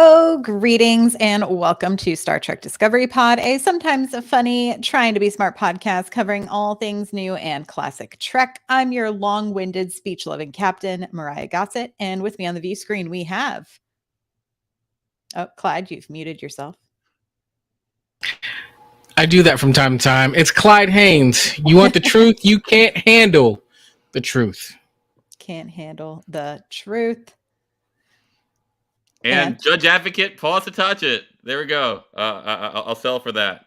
Oh, greetings and welcome to Star Trek Discovery Pod, a sometimes funny, trying to be smart podcast covering all things new and classic Trek. I'm your long-winded, speech-loving captain, Myrriah Gossett, and with me on the view screen we have... Oh, Clyde, you've muted yourself. I do that from time to time. It's Clyde Haynes. You want the truth? You can't handle the truth. Can't handle the truth. And Judge Advocate Paul Satachet. There we go. I'll sell for that.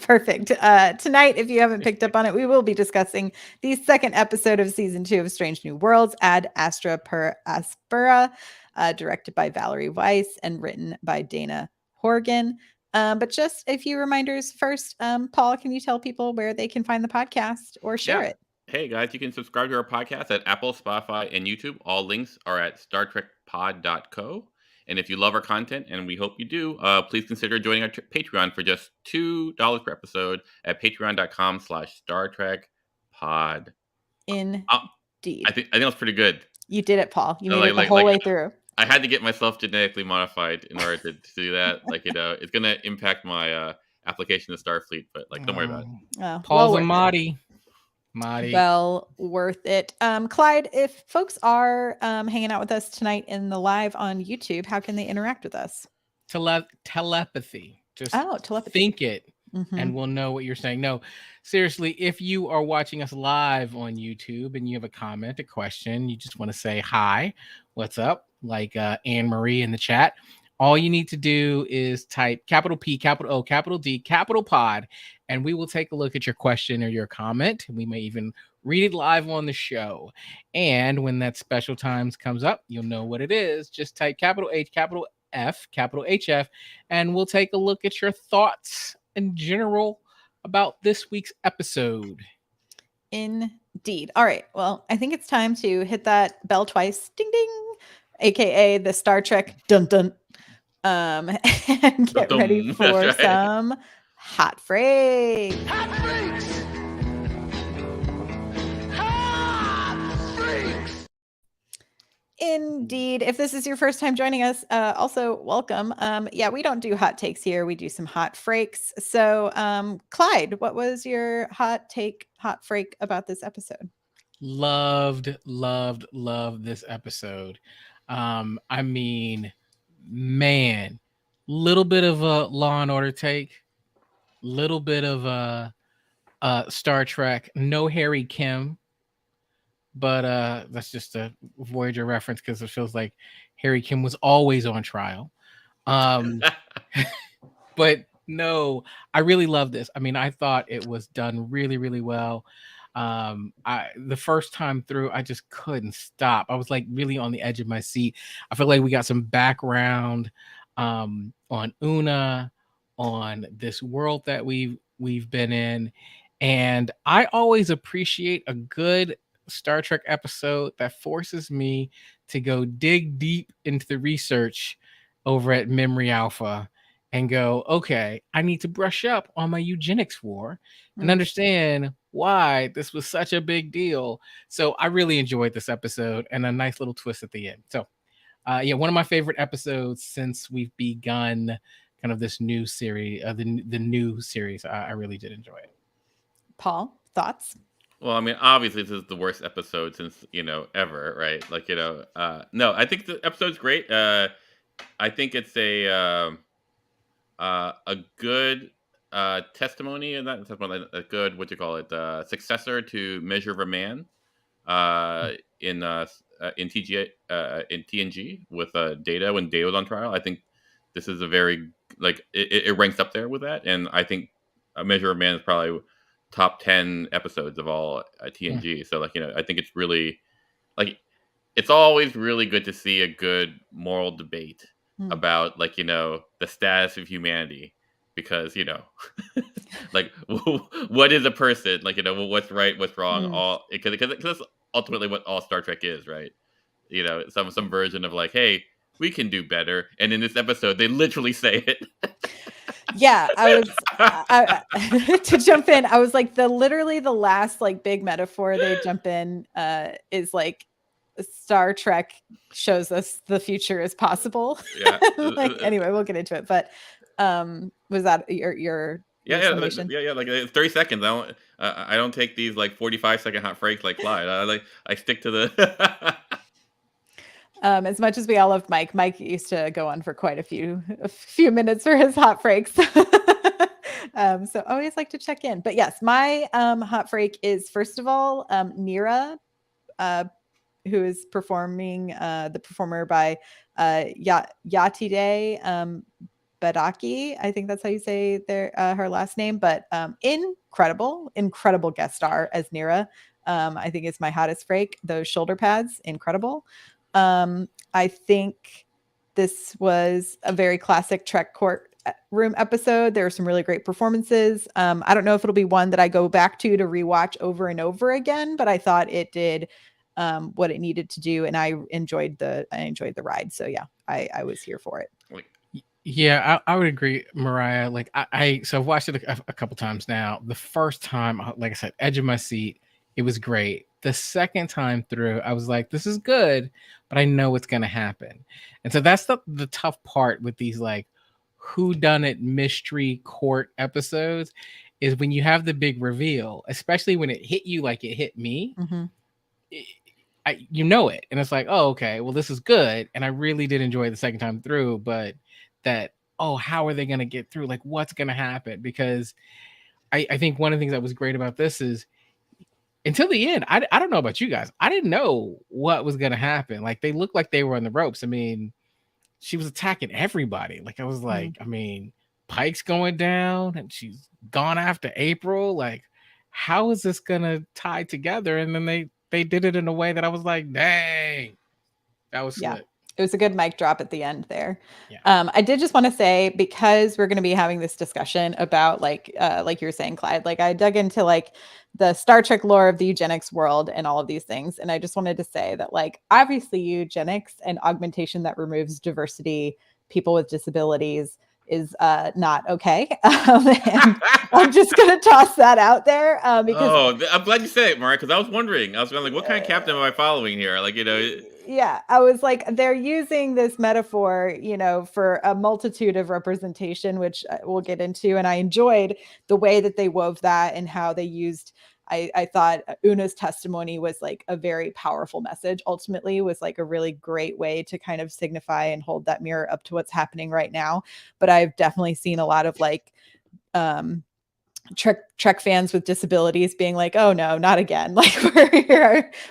Perfect. Tonight, if you haven't picked up on it, we will be discussing the second episode of season 2 of Strange New Worlds, Astra Per Aspera, directed by Valerie Weiss and written by Dana Horgan. But just a few reminders first. Paul, can you tell people where they can find the podcast or share it? Hey guys, you can subscribe to our podcast at Apple, Spotify, and YouTube. All links are at StarTrekPod.co. And if you love our content, and we hope you do, please consider joining our Patreon for just $2 per episode at patreon.com/StarTrekPod. Indeed. I think that's pretty good. You did it, Paul. You made it the whole way through. I had to get myself genetically modified in order to do that. It's going to impact my application to Starfleet, but don't worry about it. Paul's a Mahdi. Well worth it. Clyde, if folks are hanging out with us tonight in the live on YouTube, how can they interact with us? Telepathy. Just telepathy. Think it, and we'll know what you're saying. No, seriously, if you are watching us live on YouTube and you have a comment, a question, you just want to say hi, what's up, like Anne-Marie in the chat, all you need to do is type capital P, capital O, capital D, capital pod, and we will take a look at your question or your comment. We may even read it live on the show. And when that special times comes up, you'll know what it is. Just type capital H, capital F, capital HF, and we'll take a look at your thoughts in general about this week's episode. Indeed. All right. Well, I think it's time to hit that bell twice. Ding, ding. AKA the Star Trek dun dun. And get ready for some hot freaks. Hot freaks! Hot freaks! Indeed. If this is your first time joining us, also welcome. We don't do hot takes here. We do some hot freaks. So, Clyde, what was your hot take, hot freak about this episode? Loved this episode. I mean, man, little bit of a Law and Order take, little bit of a Star Trek. No Harry Kim, but that's just a Voyager reference because it feels like Harry Kim was always on trial. But no, I really love this. I mean, I thought it was done really, really well. The first time through, I just couldn't stop. I was like really on the edge of my seat. I feel like we got some background on Una, on this world that we've been in, and I always appreciate a good Star Trek episode that forces me to go dig deep into the research over at Memory Alpha and go, okay, I need to brush up on my eugenics war and understand why this was such a big deal. So I really enjoyed this episode and a nice little twist at the end. So one of my favorite episodes since we've begun kind of this new series, the new series. I really did enjoy it. Paul, thoughts? Well, I mean, obviously this is the worst episode since, ever, right? No, I think the episode's great. I think it's a good testimony, and not testimony, a good, successor to Measure of a Man in TNG with Data when Data was on trial. I think this is a very it ranks up there with that, and I think Measure of a Man is probably top 10 episodes of all TNG. Yeah. So I think it's really it's always really good to see a good moral debate about the status of humanity, because what is a person, what's right, what's wrong, all because that's ultimately what all Star Trek is, right? Some version of hey, we can do better, and in this episode they literally say it. Yeah, to jump in, I was literally the last big metaphor they jump in is Star Trek shows us the future is possible. Yeah. Like, anyway, we'll get into it. But was that your summation? Yeah. Like it's 30 seconds. I don't take these like 45-second hot breaks like Clyde. I stick to the. As much as we all loved Mike used to go on for quite a few minutes for his hot breaks. So always like to check in. But yes, my hot break is, first of all, Nera, who is performing, the performer by Yatide Badaki. I think that's how you say her last name. But incredible guest star as Nera. I think it's my hottest break. Those shoulder pads, incredible. I think this was a very classic Trek courtroom episode. There were some really great performances. I don't know if it'll be one that I go back to rewatch over and over again, but I thought it did what it needed to do, and I enjoyed the ride. So yeah, I was here for it. Yeah, I would agree, Myrriah. Like so I've watched it a couple times now. The first time, like I said, edge of my seat, it was great. The second time through, I was like, this is good, but I know what's gonna happen. And so that's the tough part with these like whodunit mystery court episodes, is when you have the big reveal, especially when it hit you like it hit me. Mm-hmm. You know it, and it's like, oh, okay, well, this is good, and I really did enjoy it the second time through. But that, oh, how are they going to get through? Like, what's going to happen? Because I think one of the things that was great about this is, until the end, I don't know about you guys, I didn't know what was going to happen. Like, they looked like they were on the ropes. I mean, she was attacking everybody. Like, I was like, I mean, Pike's going down, and she's gone after April. Like, how is this going to tie together? And then they did it in a way that I was like, dang, that was slick. It was a good mic drop at the end there. Yeah. I did just want to say, because we're going to be having this discussion about like you were saying, Clyde, like I dug into like the Star Trek lore of the eugenics world and all of these things. And I just wanted to say that, like, obviously eugenics and augmentation that removes diversity, people with disabilities, is not okay. And I'm just going to toss that out there. Because I'm glad you said it, Mark, because I was wondering. I was like, what kind of captain am I following here? Like, yeah, I was like, they're using this metaphor, for a multitude of representation, which we'll get into. And I enjoyed the way that they wove that and how they used, I thought Una's testimony was like a very powerful message. Ultimately, was like a really great way to kind of signify and hold that mirror up to what's happening right now. But I've definitely seen a lot of like, Trek fans with disabilities being like, oh no, not again. Like,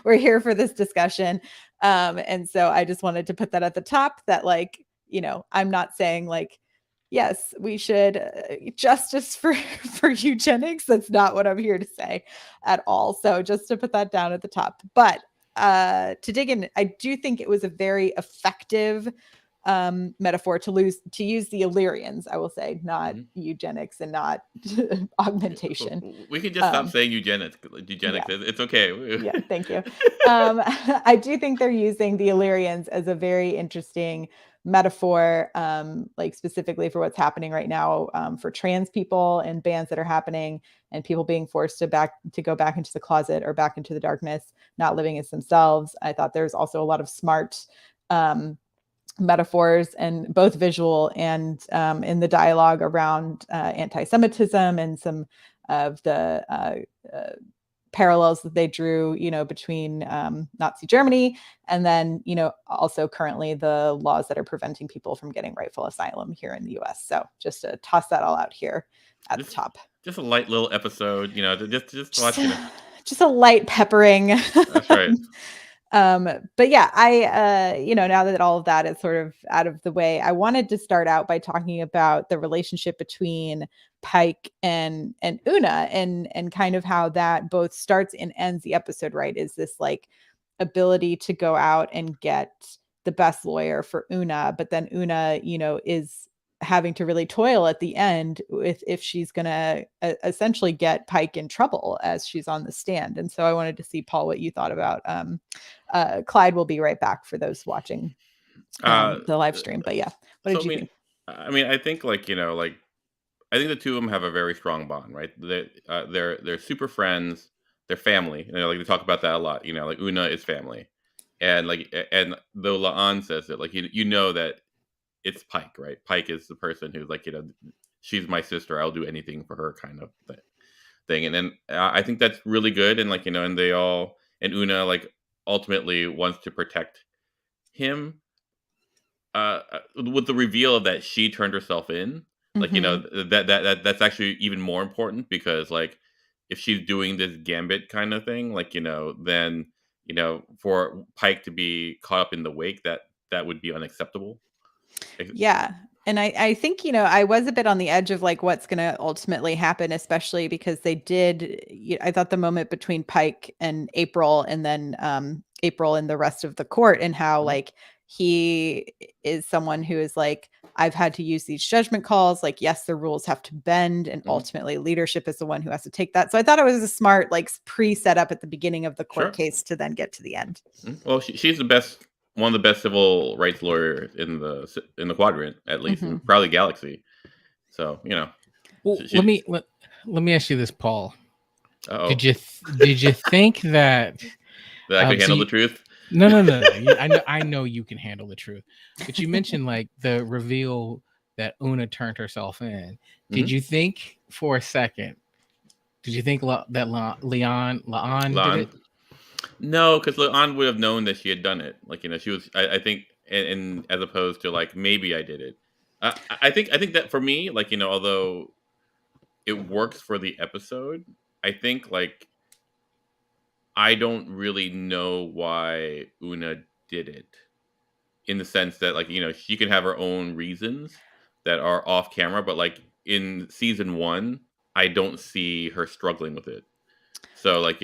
we're here for this discussion. And so I just wanted to put that at the top, that like, I'm not saying like, yes, we should justice for eugenics. That's not what I'm here to say at all. So just to put that down at the top. But to dig in, I do think it was a very effective metaphor to use the Illyrians, I will say, not eugenics and not augmentation. We can just stop saying eugenics. Yeah. It's okay. Yeah, thank you. I do think they're using the Illyrians as a very interesting metaphor, like specifically for what's happening right now, for trans people and bans that are happening, and people being forced to go back into the closet or back into the darkness, not living as themselves. I thought there's also a lot of smart metaphors, and both visual and in the dialogue around anti-Semitism, and some of the parallels that they drew, between Nazi Germany and then, also currently the laws that are preventing people from getting rightful asylum here in the US. So just to toss that all out here at the top. Just a light little episode, just watching it. Just a light peppering. That's right. But yeah, I, now that all of that is sort of out of the way, I wanted to start out by talking about the relationship between Pike and Una, and kind of how that both starts and ends the episode, right? Is this like ability to go out and get the best lawyer for Una, but then Una, is having to really toil at the end if she's going to essentially get Pike in trouble as she's on the stand. And so I wanted to see, Paul, what you thought about Clyde will be right back for those watching the live stream. But yeah, what did you think? I mean, I think I think the two of them have a very strong bond, right? They're super friends. They're family. Like they talk about that a lot. Like Una is family. and and though Laan says it, like you know that it's Pike, right? Pike is the person who's like, she's my sister. I'll do anything for her, kind of thing. And then I think that's really good. And like and they all and Una like ultimately wants to protect him. With the reveal of that she turned herself in, like Mhm. that's actually even more important because like if she's doing this gambit kind of thing, like then for Pike to be caught up in the wake, that would be unacceptable. Ex- Yeah. And I think, I was a bit on the edge of like what's going to ultimately happen, especially because they did. I thought the moment between Pike and April, and then April and the rest of the court, and how Mhm, like he is someone who is like, I've had to use these judgment calls. Like, yes, the rules have to bend, and mhm. ultimately leadership is the one who has to take that. So I thought it was a smart, like, pre-set up at the beginning of the court Sure. case to then get to the end. Well, she's the best, one of the best civil rights lawyers in the quadrant, at least, Hmm. and probably galaxy. So Well, she, let she, me let me ask you this, Paul. oh, Did you think that? that I could So handle the you, truth. no. I know you can handle the truth, but you mentioned like the reveal that Una turned herself in. Did Hmm. you think for a second? Did you think Laan did Lon. it? No, because Leon would have known that she had done it. Like she was. I think, and as opposed to like maybe I did it. I think that for me, like although it works for the episode, I think like I don't really know why Una did it in the sense that like she can have her own reasons that are off camera, but like in season one, I don't see her struggling with it. So like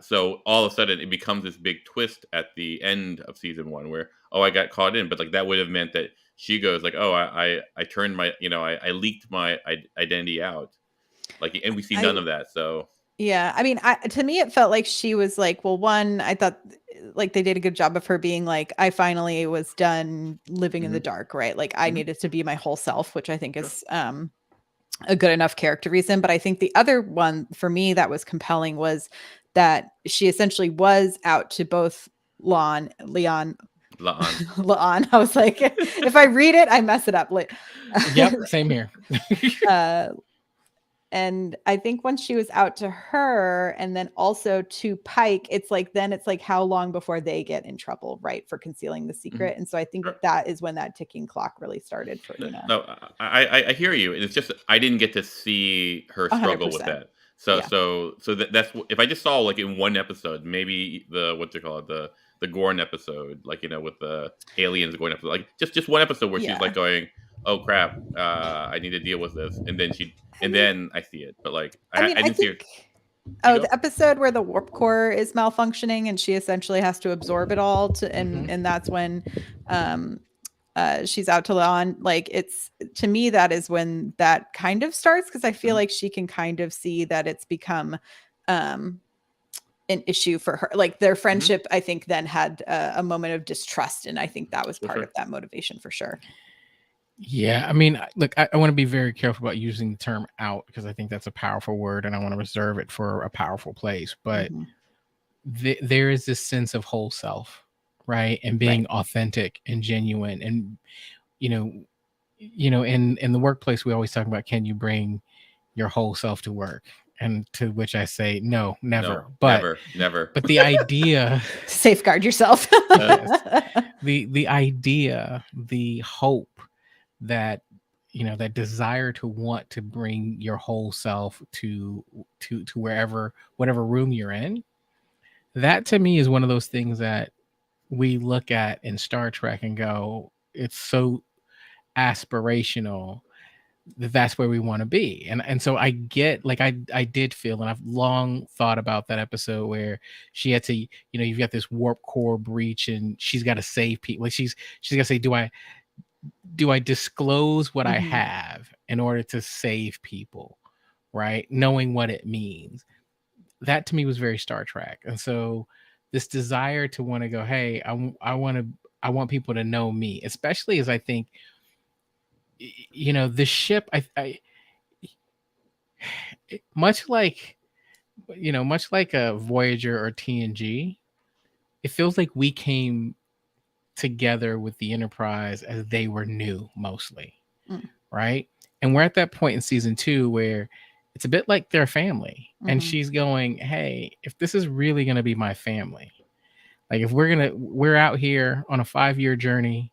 so all of a sudden it becomes this big twist at the end of season one where I got caught in, but like that would have meant that she goes like I turned my I leaked my identity out, like, and we see none I of that. So Yeah, I mean, to me, it felt like she was like, well, one, I thought like they did a good job of her being like, I finally was done living in the hmm dark, right? Like I hmm needed to be my whole self, which I think sure. is a good enough character reason. But I think the other one for me that was compelling was that she essentially was out to both Leon, Laan. Leon. I was like, if I read it, I mess it up. Like, Yep, same here. uh, and I think once she was out to her and then also to Pike, it's like then it's like how long before they get in trouble, right, for concealing the Mhm. secret. And so I think Sure. that is when that ticking clock really started for No, Una. no, I hear you. It's just I didn't get to see her struggle with 100%. that. So Yeah. that's if I just saw like in one episode, maybe the what you call it, the Gorn episode, like with the aliens Gorn episode, like just one episode where she's like Yeah. going, "Oh crap, I need to deal with this," I and mean, then I see it. But like I I I didn't see her. think You oh, go. the episode where the warp core is malfunctioning and she essentially has to absorb it all to Hmm. and that's when um she's out to Leon. Like it's to me, that is when that kind of starts because I feel Hmm. like she can kind of see that it's become um an issue for her. Like their Hmm. friendship, I think, then had a moment of distrust, and I think that was For part sure. of that motivation for sure. Yeah, I mean, look, I want to be very careful about using the term out because I think that's a powerful word and I want to reserve it for a powerful place. But Mhm. there is this sense of whole self, right? And Right. being authentic and genuine. And, you know, in the workplace, we always talk about can you bring your whole self to work? And to which I say, no, never. No, never, never. But the idea, Safeguard yourself. yes, the idea, the hope that that desire to want to bring your whole self to wherever whatever room you're in, that to me is one of those things that we look at in Star Trek and go, it's so aspirational that that's where we want to be. And so I get, like, I did feel, and I've long thought about that episode where she had to, you've got this warp core breach and she's got to save people. Like she's got to say, do I disclose what I Mhm. have in order to save people, right? Knowing what it means. That to me was very Star Trek. And so this desire to want to go, hey, I want people to know me, especially as I think, the ship, much like, much like a Voyager or TNG, it feels like we came together with the Enterprise as they were new mostly, right? And we're at that point in season 2 where it's a bit like their family, and she's going, hey, if this is really going to be my family, like if we're out here on a 5-year journey,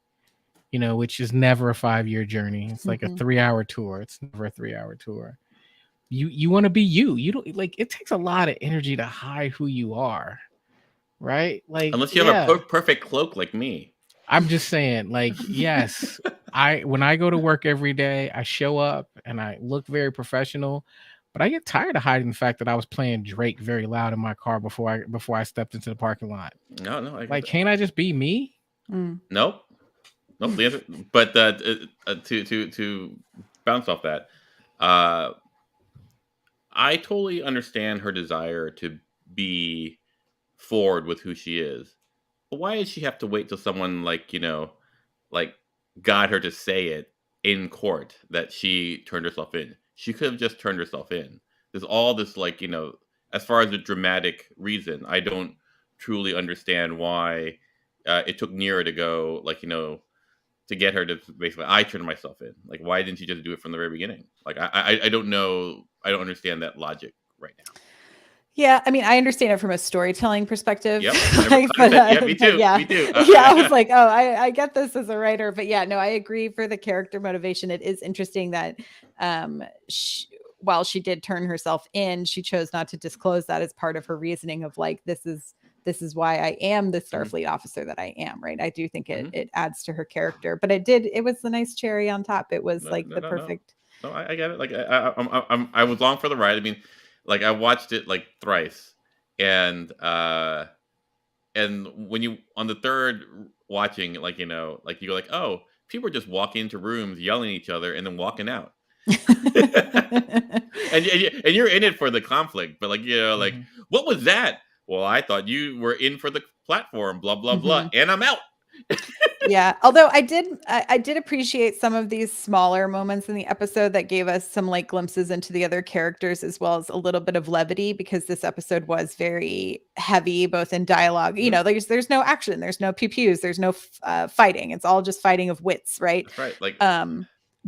which is never a 5-year journey. It's like a 3-hour tour. It's never a 3-hour tour. You want to be you. You don't like, it takes a lot of energy to hide who you are, right? Like, Unless you have a perfect cloak like me. I'm just saying, like, yes, when I go to work every day, I show up and I look very professional, but I get tired of hiding the fact that I was playing Drake very loud in my car before I stepped into the parking lot. No, like, can't I just be me? Nope. The answer, but to bounce off that, I totally understand her desire to be forward with who she is. But why did she have to wait till someone like got her to say it in court that she turned herself in? She could have just turned herself in. There's all this as far as the dramatic reason, I don't truly understand why it took Nera to go to get her to basically, I turned myself in. Like, why didn't she just do it from the very beginning? Like, I don't know. I don't understand that logic right now. Yeah, I mean, I understand it from a storytelling perspective. Yep. Me too. Yeah. Me too. I was like, oh, I get this as a writer, but yeah, no, I agree for the character motivation. It is interesting that while she did turn herself in, she chose not to disclose that as part of her reasoning of like, this is why I am the Starfleet officer that I am, right? I do think it adds to her character, but it was the nice cherry on top. It was perfect. No, I get it. Like, I was long for the ride. I mean, like, I watched it like thrice, and when you on the third watching, like, you go like, oh, people are just walking into rooms, yelling at each other, and then walking out. and you're in it for the conflict, but like, what was that? Well, I thought you were in for the platform, blah blah blah, and I'm out. Yeah, although I did appreciate some of these smaller moments in the episode that gave us some like glimpses into the other characters, as well as a little bit of levity, because this episode was very heavy, both in dialogue. There's no action, there's no pew pews, there's no fighting. It's all just fighting of wits, right? That's right. Like,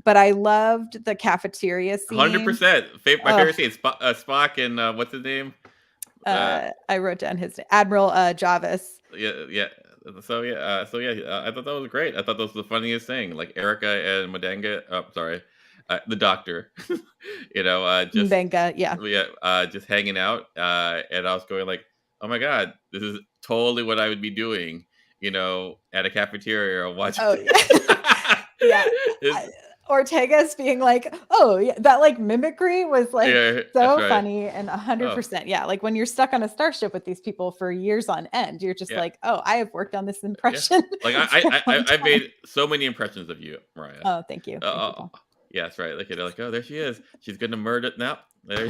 but I loved the cafeteria scene. 100%. My favorite scene is Spock and what's his name? I wrote down his name, Admiral Javis. Yeah. So I thought that was great. I thought that was the funniest thing. Like, Erica and Madanga. Oh, sorry, the doctor. Just Benga, yeah. Just hanging out. And I was going like, oh my god, this is totally what I would be doing. At a cafeteria or watching. Oh yeah. Yeah. Ortega's being like, oh yeah, that like mimicry was like so funny, and 100%. Yeah, like when you're stuck on a starship with these people for years on end, you're just like, oh, I have worked on this impression. Like I made so many impressions of you, Myrriah. Oh, thank you. Yeah, that's right. Like, like, oh, there she is. She's gonna murder now. There.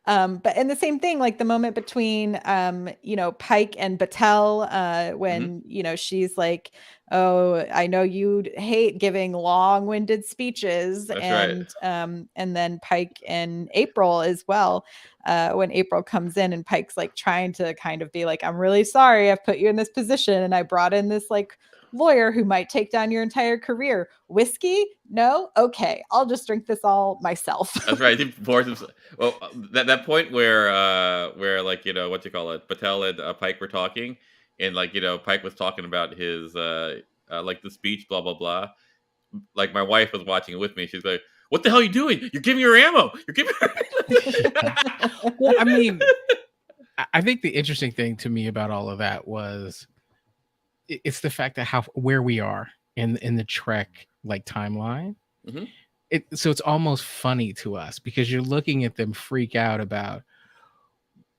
But in the same thing, like the moment between Pike and Batel, when she's like, oh, I know you hate giving long-winded speeches. That's and then Pike and April as well, when April comes in and Pike's like trying to kind of be like, I'm really sorry I've put you in this position, and I brought in this like lawyer who might take down your entire career. Whiskey? No? Okay, I'll just drink this all myself. That's right. He pours himself. Well, that point where like, what you call it, Patel and Pike were talking, and like, Pike was talking about his like the speech, blah blah blah. Like, my wife was watching it with me. She's like, "What the hell are you doing? You're giving her ammo. You're giving her." Well, I mean, I think the interesting thing to me about all of that was it's the fact that where we are in the Trek like timeline. So it's almost funny to us because you're looking at them freak out about,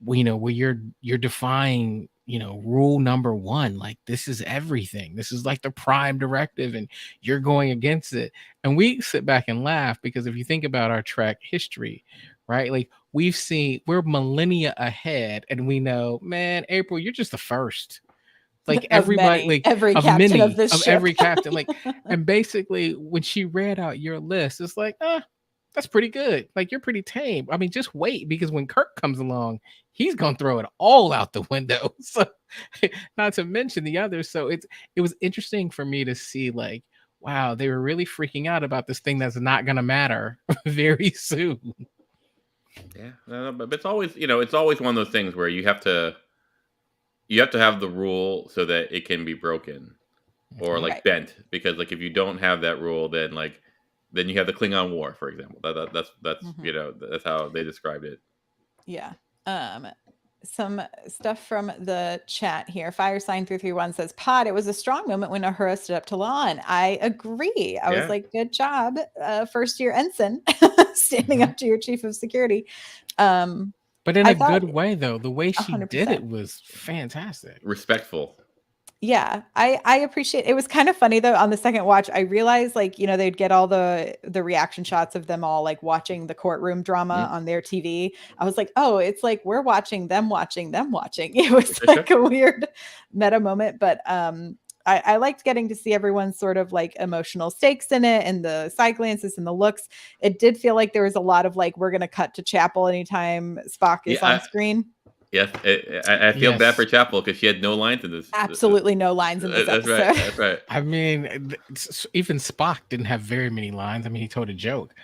where you're defying, rule number 1, like this is everything. This is like the prime directive, and you're going against it. And we sit back and laugh because if you think about our Trek history, right? Like we're millennia ahead, and we know, man, April, you're just the first. Like everybody, like every captain of every captain, like, and basically when she read out your list, it's like, that's pretty good. Like, you're pretty tame. I mean, just wait, because when Kirk comes along, he's gonna throw it all out the window. So, not to mention the others. So it was interesting for me to see, like, wow, they were really freaking out about this thing that's not gonna matter very soon. Yeah, but it's always it's always one of those things where you have to have the rule so that it can be broken or like Right. bent, because like if you don't have that rule, then you have the Klingon War, for example. That's Mhm. that's how they described it. Yeah. Some stuff from the chat here. Fire Sign 331 says, Pod, it was a strong moment when Uhura stood up to Lon. I agree. I was Yeah. like, good job, first year ensign, standing Mhm. up to your chief of security. Um, But in I a thought good way, though. The way she did 100%. it was fantastic. Respectful. Yeah, I appreciate it. Was kind of funny though on the second watch. I realized like, they'd get all the reaction shots of them all like watching the courtroom drama Mhm. on their TV. I was like, "Oh, it's like we're watching them watching them watching." It was Sure, sure. like a weird meta moment, but I liked getting to see everyone's sort of like emotional stakes in it and the side glances and the looks. It did feel like there was a lot of like, we're gonna cut to Chapel anytime Spock is Yeah, on screen. yes, I feel bad for Yes. Chapel because she had no lines in this. Absolutely no lines in this That's right. episode. That's right. I mean, even Spock didn't have very many lines. I mean, he told a joke.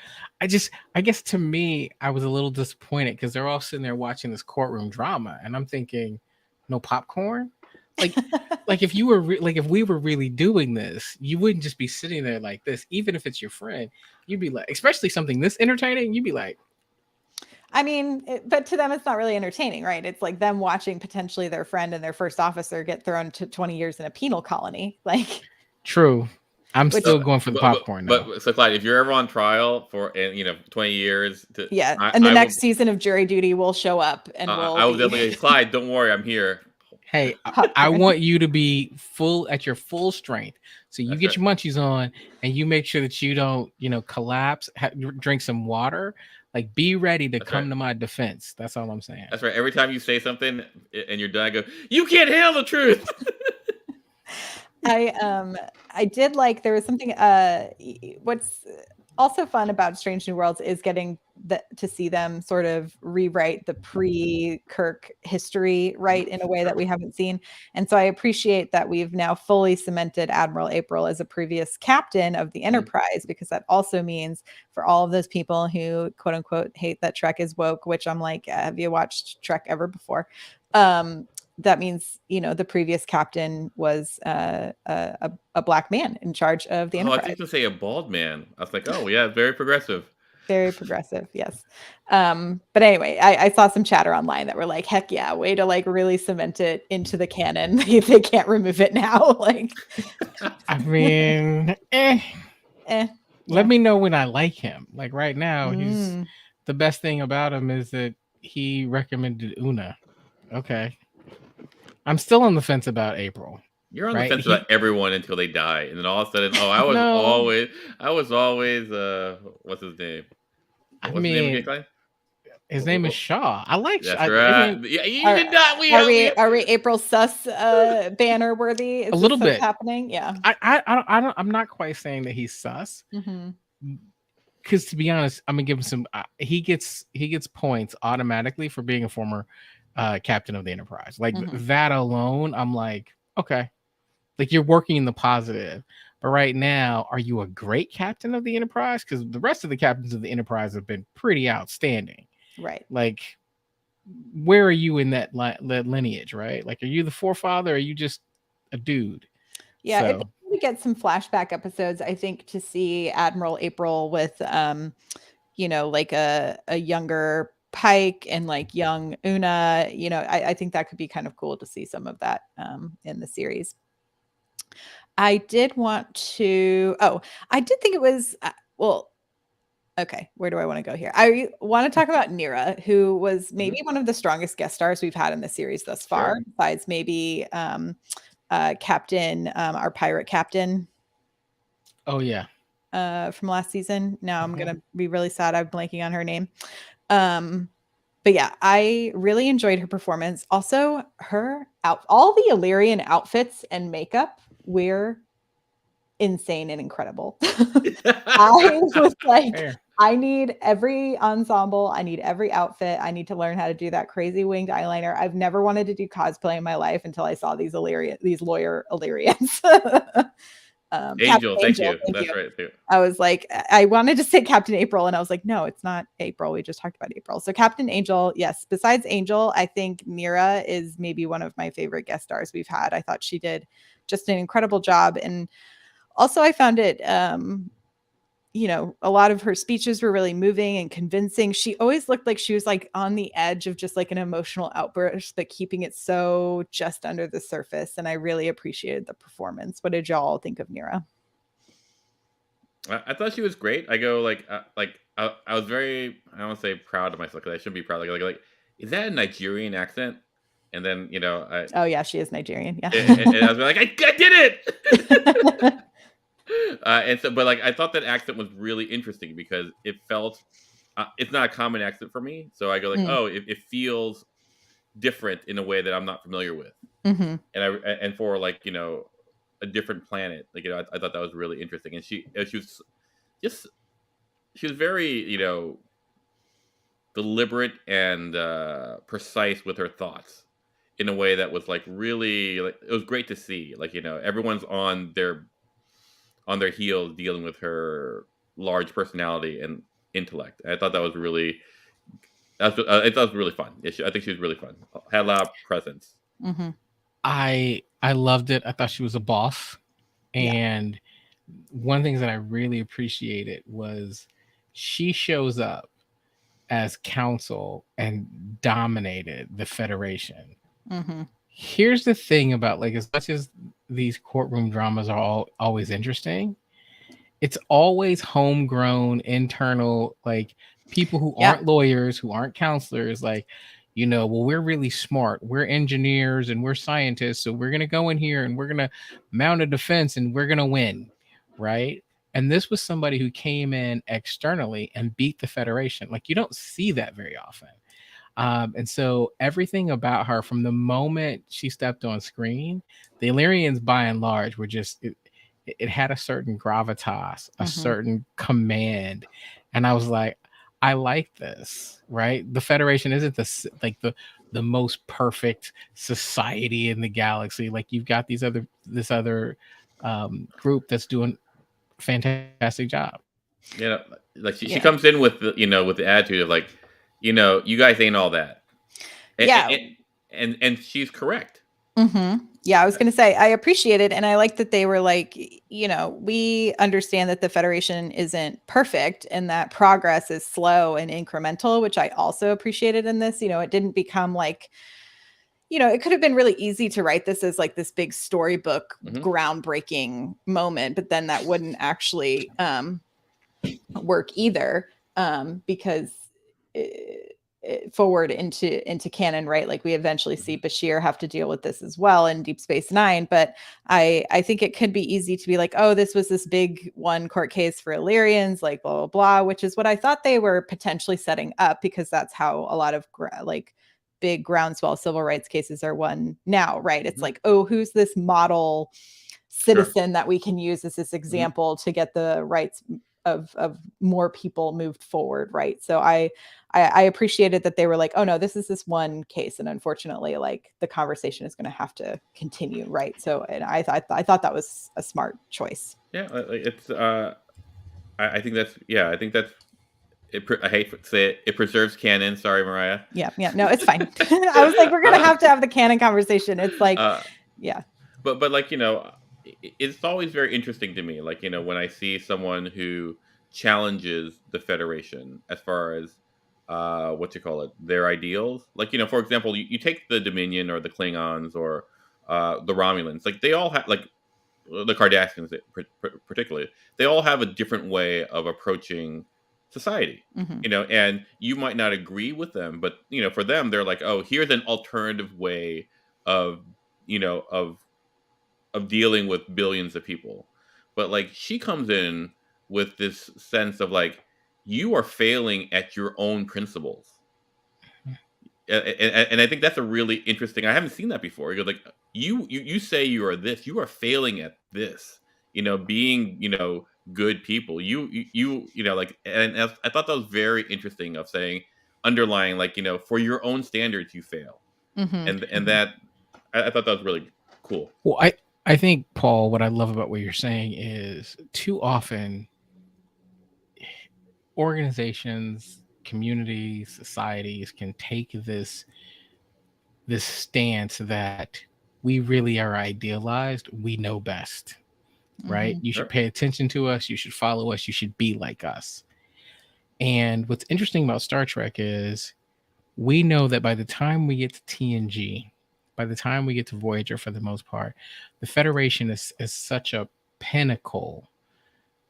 I guess to me, I was a little disappointed because they're all sitting there watching this courtroom drama, and I'm thinking, no popcorn. Like, if you were if we were really doing this, you wouldn't just be sitting there like this. Even if it's your friend, you'd be like, especially something this entertaining, you'd be like, I mean, but to them, it's not really entertaining, right? It's like them watching potentially their friend and their first officer get thrown to 20 years in a penal colony. Like, true. I'm which, still going for the popcorn though. But so Clyde, if you're ever on trial for 20 years, yeah. I, And the I will next season of Jury Duty will show up and I will will definitely be Clyde. Don't worry, I'm here. Hey, I popcorn. want you to be at your full strength. So you That's get right. your munchies on and you make sure that you don't, collapse, drink some water. Like, be ready to That's come right. to my defense. That's all I'm saying. That's right. Every time you say something and you're done, I go, "You can't handle the truth." I did like, there was something what's also fun about Strange New Worlds is getting to see them sort of rewrite the pre-Kirk history, right, in a way that we haven't seen. And so I appreciate that we've now fully cemented Admiral April as a previous captain of the Enterprise, because that also means for all of those people who quote unquote hate that Trek is woke, which I'm like, have you watched Trek ever before? That means, the previous captain was a black man in charge of the Oh, I Enterprise. think to say a bald man. I was like, oh yeah, very progressive. Very progressive, yes. But anyway, I saw some chatter online that were like, heck yeah, way to like really cement it into the canon. They can't remove it now. Like, I mean, let yeah. me know when I like him. Like, right now, he's Mm. the best thing about him is that he recommended Una. Okay. I'm still on the fence about April. You're on the Right? fence about everyone until they die, and then all of a sudden, oh, No. I was always, what's his name? I What's his name again, mean, Clyde? his name is What? Shaw. I like That's Shaw. I right. mean, Yeah, you Are, did not. are we April sus banner worthy? Is a little this bit happening? Yeah. I'm not quite saying that he's sus. Mm-hmm. Because to be honest, I'm gonna give him some. He gets points automatically for being a former captain of the Enterprise. Like, that alone, I'm like, okay, like, you're working in the positive. But right now, are you a great captain of the Enterprise? Because the rest of the captains of the Enterprise have been pretty outstanding. Right. Like, where are you in that lineage? Right? Like, are you the forefather? Or are you just a dude? Yeah, So, we get some flashback episodes, I think, to see Admiral April with like a younger Pike and like young Una. I think that could be kind of cool to see some of that in the series. I did want to I did think it was okay, where do I want to go here? I want to talk about Nera, who was maybe one of the strongest guest stars we've had in the series thus far, Sure. besides maybe Captain, our pirate captain. oh yeah, From last season. Now I'm gonna be really sad I'm blanking on her name. But yeah, I really enjoyed her performance. Also, all the Illyrian outfits and makeup were insane and incredible. I was like, fair. I need every ensemble. I need every outfit. I need to learn how to do that crazy winged eyeliner. I've never wanted to do cosplay in my life until I saw these lawyer Illyrians. Captain Angel, thank Angel, you. thank That's you. right too. I was like, I wanted to say Captain April, and I was like, no, it's not April. We just talked about April. So Captain Angel, yes. Besides Angel, I think Myrriah is maybe one of my favorite guest stars we've had. I thought she did just an incredible job. And also I found it, a lot of her speeches were really moving and convincing. She always looked like she was like on the edge of just like an emotional outburst, but keeping it so just under the surface. And I really appreciated the performance. What did y'all think of Nera? I thought she was great. I go I was very, I don't want to say proud of myself because I shouldn't be proud. Like, is that a Nigerian accent? And then Oh yeah, she is Nigerian. Yeah. and I was like, I did it. And so, but like, I thought that accent was really interesting because it felt, it's not a common accent for me. So I go like, oh, it feels different in a way that I'm not familiar with. Mm-hmm. And for like, a different planet, like, I thought that was really interesting. And she was just, she was very, deliberate and precise with her thoughts in a way that was like really, like, it was great to see. Like, everyone's on their heels dealing with her large personality and intellect. And I thought that was really, I thought it was really fun. I think she was really fun. Had a lot of presence. Mm-hmm. I loved it. I thought she was a boss. And one of the things that I really appreciated was she shows up as counsel and dominated the Federation. Mm-hmm. Here's the thing about, like, as much as these courtroom dramas are always interesting, it's always homegrown, internal, like people who aren't lawyers, who aren't counselors, like, well, we're really smart. We're engineers and we're scientists. So we're going to go in here and we're going to mount a defense and we're going to win. Right. And this was somebody who came in externally and beat the Federation. Like, you don't see that very often. And so everything about her, from the moment she stepped on screen, the Illyrians by and large were just, it had a certain gravitas, a certain command. And I was like, I like this, right? The Federation isn't the most perfect society in the galaxy. Like, you've got this other group that's doing a fantastic job. Yeah, like she comes in with with the attitude of like, you guys ain't all that. And she's correct. Mm-hmm. Yeah, I was going to say, I appreciate it. And I like that they were like, we understand that the Federation isn't perfect and that progress is slow and incremental, which I also appreciated in this. It didn't become like, it could have been really easy to write this as like this big storybook, groundbreaking moment, but then that wouldn't actually work either, because forward into canon, right? Like, we eventually see Bashir have to deal with this as well in Deep Space Nine. But I think it could be easy to be like, oh, this was this big one court case for Illyrians, like blah, blah, blah, which is what I thought they were potentially setting up, because that's how a lot of like big groundswell civil rights cases are won now, right? It's like, oh, who's this model citizen that we can use as this example to get the rights of more people moved forward, right? So I appreciated that they were like, oh no, this is this one case, and unfortunately, like, the conversation is going to have to continue, right? So, and I thought that was a smart choice. Yeah, it's I think that's it. I hate to say it. It preserves canon. Sorry, Myrriah. Yeah, no, it's fine. I was like, we're gonna have to have the canon conversation. It's like, yeah. But like, it's always very interesting to me. Like, when I see someone who challenges the Federation as far as their ideals. Like, for example, you take the Dominion or the Klingons or the Romulans. Like, they all have, like, the Cardassians particularly, they all have a different way of approaching society. And you might not agree with them, but for them, they're like, oh, here's an alternative way of dealing with billions of people. But like, she comes in with this sense of like, you are failing at your own principles. And I think that's a really interesting, I haven't seen that before. You're like, you say you are this, you are failing at this, being, good people. You know, like, and I thought that was very interesting of saying, underlying, like, you know, for your own standards you fail, Mm-hmm. and that I thought that was really cool. Well, I think, Paul, what I love about what you're saying is too often organizations, communities, societies can take this stance that we really are idealized, we know best, right? Mm-hmm. You should Sure. pay attention to us, you should follow us, you should be like us. And what's interesting about Star Trek is we know that by the time we get to TNG, by the time we get to Voyager for the most part, the Federation is such a pinnacle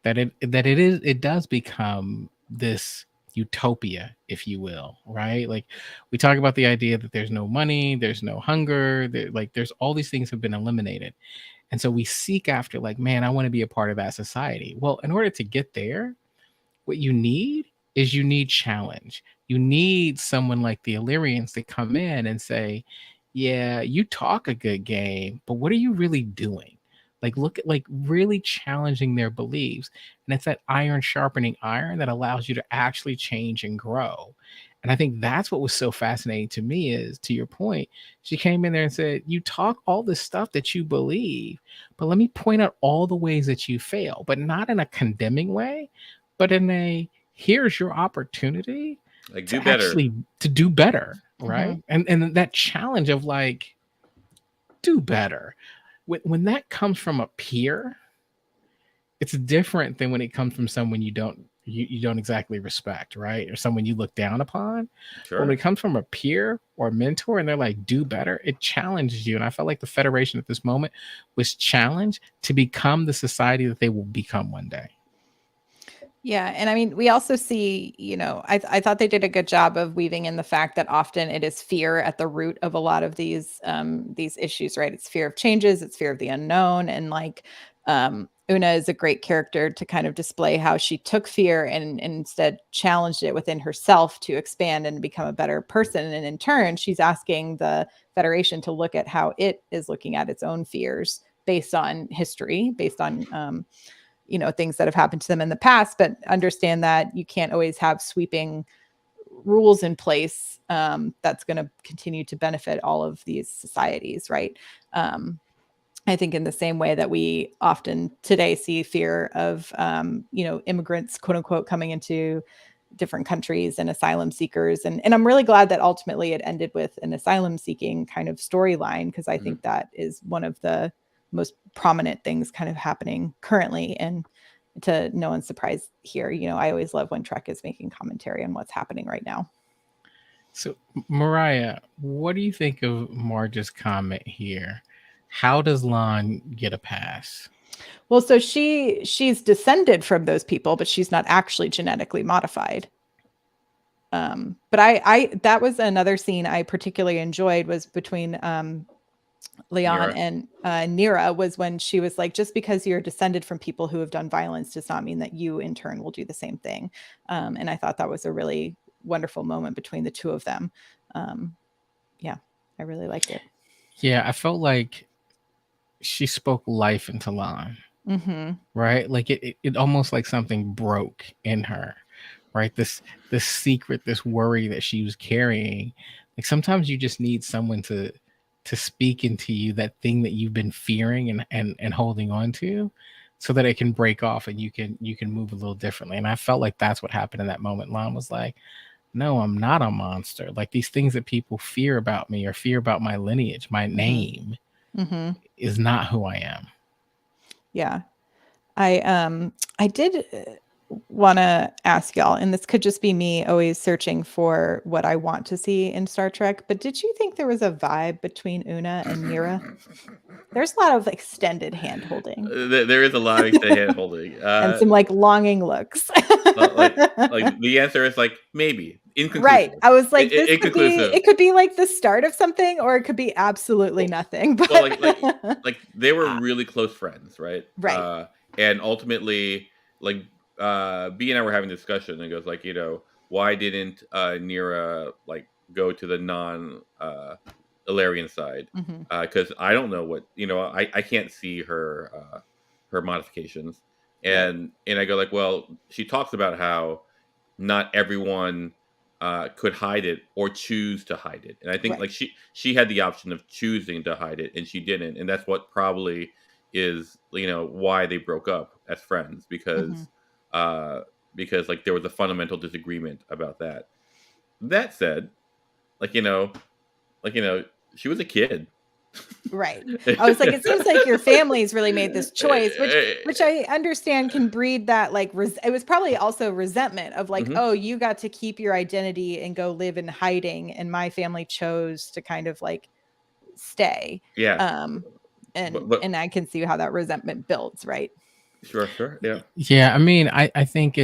that it does become this utopia, if you will, right? Like we talk about the idea that there's no money, there's no hunger, like there's all these things have been eliminated. And so we seek after, like, man, I want to be a part of that society. Well, in order to get there, what you need is you need challenge. You need someone like the Illyrians to come in and say, yeah, you talk a good game, but what are you really doing? Like, look at, like, really challenging their beliefs. And it's that iron sharpening iron that allows you to actually change and grow. And I think that's what was so fascinating to me is, to your point, she came in there and said, you talk all this stuff that you believe, but let me point out all the ways that you fail, but not in a condemning way, but in a, here's your opportunity Like, do to better. actually to do better, Mm-hmm. right? And that challenge of, like, do better. When that comes from a peer, it's different than when it comes from someone you don't exactly respect, right? Or someone you look down upon. But when Sure. it comes from a peer or a mentor and they're like, do better, it challenges you. And I felt like the Federation at this moment was challenged to become the society that they will become one day. Yeah, and I mean, we also see, you know, I thought they did a good job of weaving in the fact that often it is fear at the root of a lot of these issues, right? It's fear of changes, it's fear of the unknown, and like Una is a great character to kind of display how she took fear and instead challenged it within herself to expand and become a better person. And in turn, she's asking the Federation to look at how it is looking at its own fears based on history, based on you know, things that have happened to them in the past, but understand that you can't always have sweeping rules in place that's going to continue to benefit all of these societies, right? I think in the same way that we often today see fear of, you know, immigrants, quote unquote, coming into different countries and asylum seekers. And I'm really glad that ultimately it ended with an asylum seeking kind of storyline, because I think that is one of the most prominent things kind of happening currently. And to no one's surprise here, you know, I always love when Trek is making commentary on what's happening right now. So, Myrriah, what do you think of Marge's comment here? How does Lon get a pass? Well, so she's descended from those people, but she's not actually genetically modified. But I that was another scene I particularly enjoyed, was between Leon Nera. and Nera, was when she was like, just because you're descended from people who have done violence does not mean that you in turn will do the same thing. And I thought that was a really wonderful moment between the two of them. Yeah, I really liked it. Yeah, I felt like she spoke life into Lon, Mm-hmm. right? Like it almost like something broke in her, right? This secret, this worry that she was carrying. Like sometimes you just need someone to speak into you, that thing that you've been fearing and holding on to, so that it can break off and you can move a little differently. And I felt like that's what happened in that moment. Lon was like, no, I'm not a monster. Like these things that people fear about me or fear about my lineage, my name Mm-hmm. is not who I am. Yeah. I did want to ask y'all, and this could just be me always searching for what I want to see in Star Trek, but did you think there was a vibe between Una and Nera? There's a lot of extended hand holding There is a lot of extended hand holding, and some like longing looks. like the answer is like maybe inconclusive. Right. I was like, this could be, Inconclusive. it could be like the start of something, or it could be absolutely nothing. But Well, like they were really close friends, right? Right. And ultimately, like B and I were having a discussion, and it goes like, you know, why didn't Nera like go to the non Illyrian side? Mhm. Because I don't know what, you know, I can't see her her modifications. and I go like, well, she talks about how not everyone could hide it or choose to hide it, and I think Right. like she had the option of choosing to hide it, and she didn't, and that's what probably is why they broke up as friends, Hmm. uh because like there was a fundamental disagreement about that. That said, like she was a kid. Right. I was like, it seems like your family's really made this choice, which I understand can breed that like it was probably also resentment of like, Mhm. oh, you got to keep your identity and go live in hiding, and my family chose to kind of like stay. Yeah, Um, but and I can see how that resentment builds, right? sure, yeah. Yeah, I mean, I think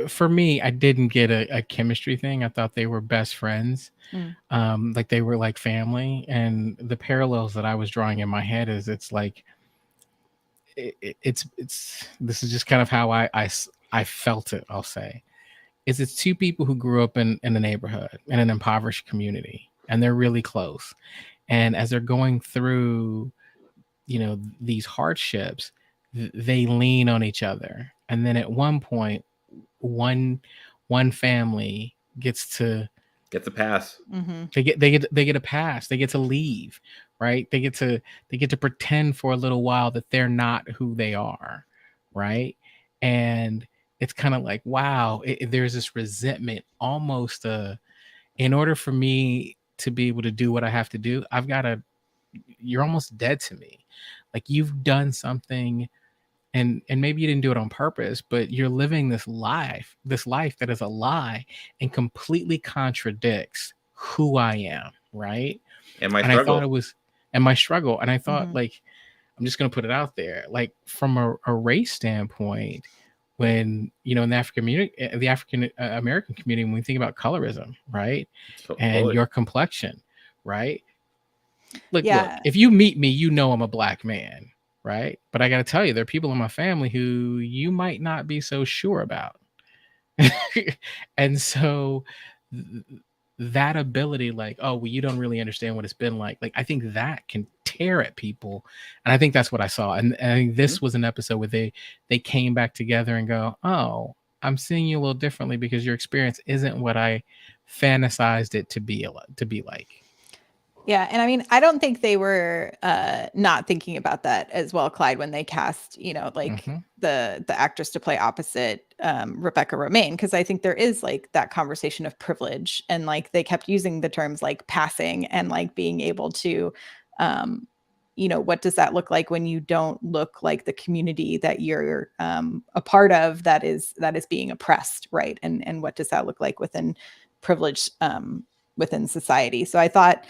for me, I didn't get a chemistry thing. I thought they were best friends. Mm. Like they were like family. And the parallels that I was drawing in my head is it's like it's this is just kind of how I felt it, I'll say. Is it's two people who grew up in a neighborhood in an impoverished community, and they're really close. And as they're going through, these hardships, they lean on each other. And then at one point, one one family Gets a pass. Hmm. they get a pass. They get to leave, right? They get to pretend for a little while that they're not who they are, right? And it's kind of like, wow, there's this resentment, almost in order for me to be able to do what I have to do, you're almost dead to me. Like you've done something, and maybe you didn't do it on purpose, but you're living this life that is a lie and completely contradicts who I am, right? And my And I thought struggle. it was and my struggle, and I thought, Hmm. like, I'm just going to put it out there, like from a race standpoint, when in the African American community, when we think about colorism, right, and Totally. your complexion, right, look, Yeah. if you meet me, I'm a black man, right? But I got to tell you, there are people in my family who you might not be so sure about. And so th- that ability, like, oh, well, you don't really understand what it's been like I think that can tear at people. And I think that's what I saw. And I think Mhm. this was an episode where they came back together and go, oh, I'm seeing you a little differently because your experience isn't what I fantasized it to be like. Yeah, and I mean, I don't think they were not thinking about that as well, Clyde, when they cast, like Hmm. the actress to play opposite Rebecca Romaine, because I think there is like that conversation of privilege, and like they kept using the terms like passing and like being able to, um, what does that look like when you don't look like the community that you're a part of that is being oppressed, right? And what does that look like within privilege within society? So I thought,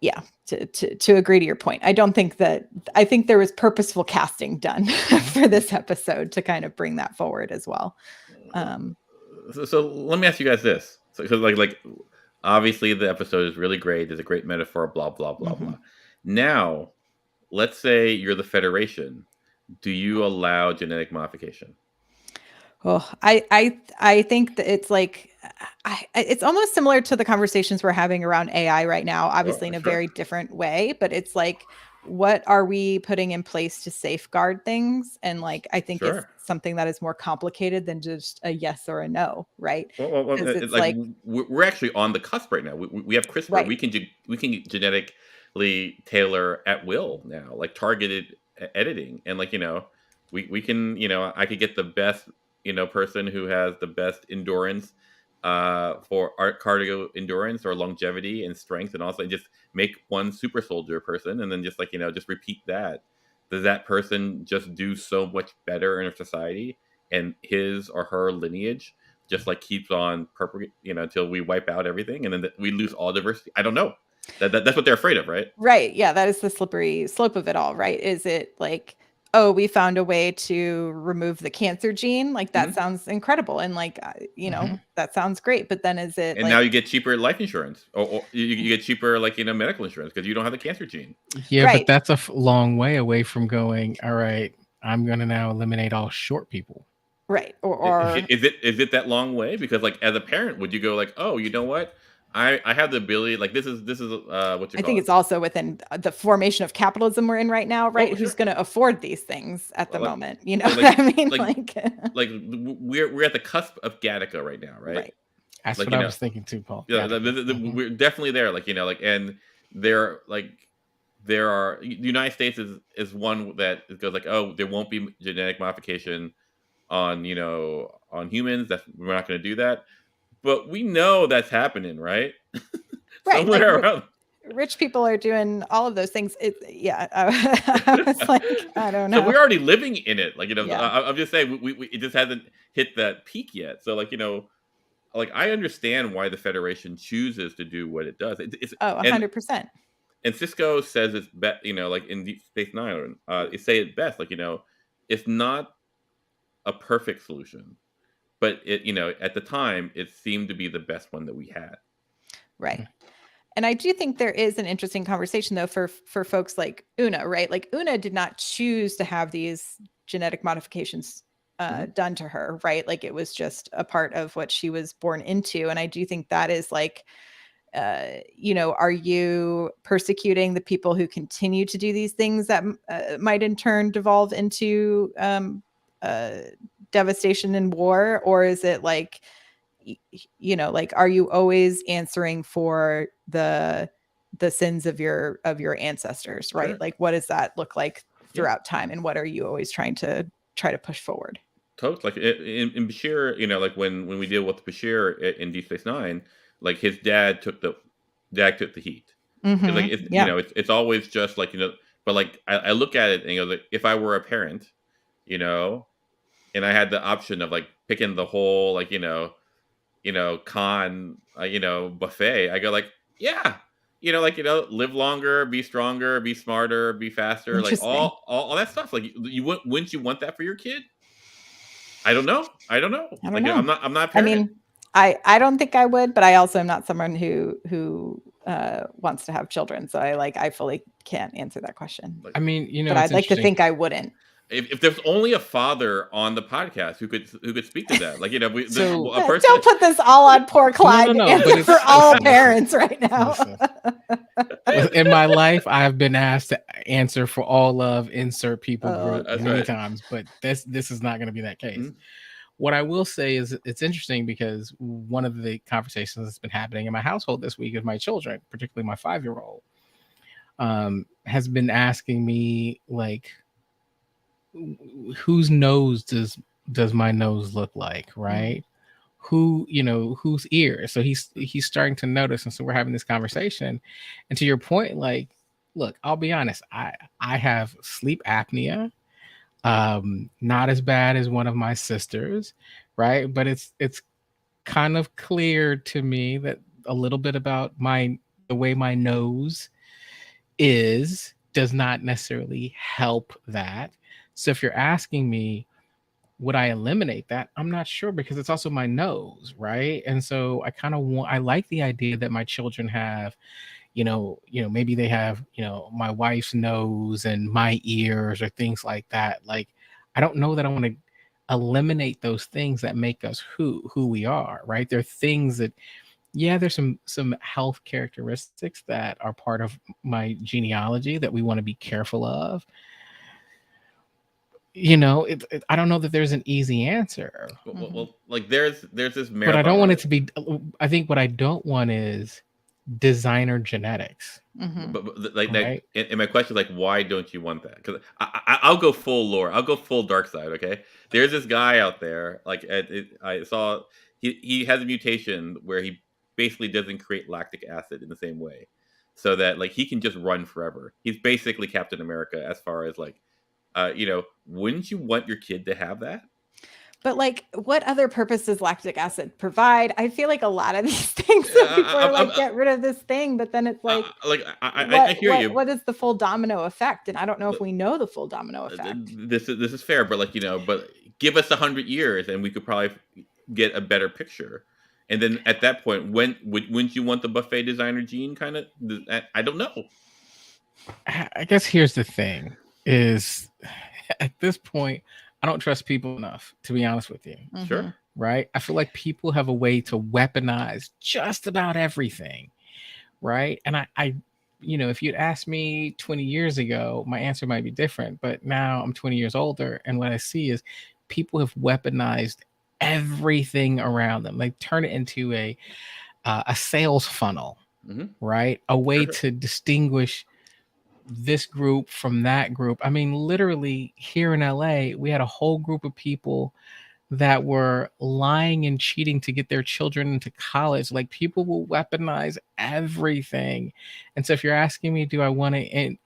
yeah, to agree to your point, I think there was purposeful casting done for this episode to kind of bring that forward as well. um So let me ask you guys this. So, because like obviously the episode is really great. There's a great metaphor. Blah blah blah mhm. blah. Now, let's say you're the Federation. Do you allow genetic modification? Oh, I think that it's like it's almost similar to the conversations we're having around AI right now, obviously in a Sure. very different way, but it's like, what are we putting in place to safeguard things? And like, I think it's Sure. something that is more complicated than just a yes or a no, right? Because it's Like like, we're actually on the cusp right now. We have CRISPR. right, We can genetically tailor at will now, like targeted editing, and like we can I could get the best person who has the best endurance for art cardio endurance or longevity and strength, and also and just make one super soldier person, and then just like just repeat that. Does that person just do so much better in our society, and his or her lineage just like keeps on until we wipe out everything, and then we lose all diversity? I don't know. That's what they're afraid of, right? right. Yeah, that is the slippery slope of it all, right? Is it like, oh, we found a way to remove the cancer gene? Like that Mhm. sounds incredible. And like, Hmm. that sounds great. But then is it And now like, you get cheaper life insurance, or you get cheaper like medical insurance because you don't have the cancer gene. Yeah, but right, that's a long way away from going, all right, I'm going to now eliminate all short people. right. Is it that long way? Because like as a parent, would you go like, oh, you know what? I have the ability, like this is what you I call think it. it's also within the formation of capitalism we're in right now, right? Oh, Who's sure. going to afford these things at the Like- moment? You know like- what I mean? like- Like we're at the cusp of Gattaca right now, right? right. That's Like, what you I know, was thinking too, Paul. Yeah, Mhm. we're definitely there. Like, you know, like, and there are the United States is one that goes like, oh, there won't be genetic modification on on humans. That we're not going to do that. But we know that's happening, right? Right. Like Somewhere around. rich people are doing all of those things. Yeah. I was like, I don't know. So we're already living in it. Like, Yeah. I'm just saying we it just hasn't hit that peak yet. So, like, like, I understand why the Federation chooses to do what it does. It's Oh, 100%. and Cisco says it's best, like in Deep Space Nine, it say it best, like, it's not a perfect solution, but it, at the time, it seemed to be the best one that we had. Right. And I do think there is an interesting conversation though for folks like Una, right? Like Una did not choose to have these genetic modifications done to her, right? Like it was just a part of what she was born into. And I do think that is like, are you persecuting the people who continue to do these things that might in turn devolve into devastation and war? Or is it like, like, are you always answering for the sins of your ancestors, right? Sure. Like, what does that look like throughout time? And what are you always trying to push forward? Totally. Like in Bashir, like when we deal with Bashir in Deep Space Nine, like his dad took the heat. Mhm. Like it's Yeah. it's always just like but like I look at it and like if I were a parent, and I had the option of like picking the whole like con buffet, I go like, yeah, like live longer, be stronger, be smarter, be faster, like Interesting. all that stuff. Like wouldn't you want that for your kid? I don't know. I don't Like know. I'm not a I parent. mean, I don't think I would, but I also am not someone who wants to have children. So I fully can't answer that question. Like, I mean, but I'd like to think I wouldn't. if there's only a father on the podcast who could speak to that, like So- a person. Don't put this all on poor Clyde no, to but answer it's- for all listen, parents right now. in my life, I've been asked to answer for all of insert people group That's many right. times, but this is not going to be that case. Mhm. What I will say is it's interesting because one of the conversations that's been happening in my household this week is my children, particularly my 5-year-old, has been asking me like, whose nose does my nose look like, right? Whose ear? So he's starting to notice, and so we're having this conversation. And to your point, like, look, I'll be honest, I have sleep apnea, not as bad as one of my sisters, right? But it's kind of clear to me that a little bit about the way my nose does not necessarily help that. So if you're asking me, would I eliminate that? I'm not sure, because it's also my nose, right? And so I like the idea that my children have, maybe they have, my wife's nose and my ears or things like that. Like, I don't know that I want to eliminate those things that make us who we are, right? There are things that, yeah, there's some health characteristics that are part of my genealogy that we want to be careful of. I don't know that there's an easy answer. Well, like there's this marathon. But I don't want it to be. I think what I don't want is designer genetics. But like, Right. and my question is like, why don't you want that? Because I'll go full lore. I'll go full dark side. Okay, there's this guy out there. Like I saw he has a mutation where he basically doesn't create lactic acid in the same way, so that like he can just run forever. He's basically Captain America as far as like, wouldn't you want your kid to have that? But like, what other purpose does lactic acid provide? I feel like a lot of these things that people are like, get rid of this thing, but then it's like, I hear you. What is the full domino effect? And I don't know if we know the full domino effect. This is fair, but like but give us 100 years and we could probably get a better picture. And then at that point, wouldn't you want the buffet designer gene kind of? I don't know. I guess here's the thing: is at this point, I don't trust people enough, to be honest with you. Sure. right? I feel like people have a way to weaponize just about everything, right? And I if you'd asked me 20 years ago, my answer might be different. But now I'm 20 years older, and what I see is people have weaponized everything around them. Like turn it into a sales funnel, Mhm. right? A way Sure. to distinguish this group from that group. I mean, literally here in LA, we had a whole group of people that were lying and cheating to get their children into college. Like people will weaponize everything. And so if you're asking me, do I want to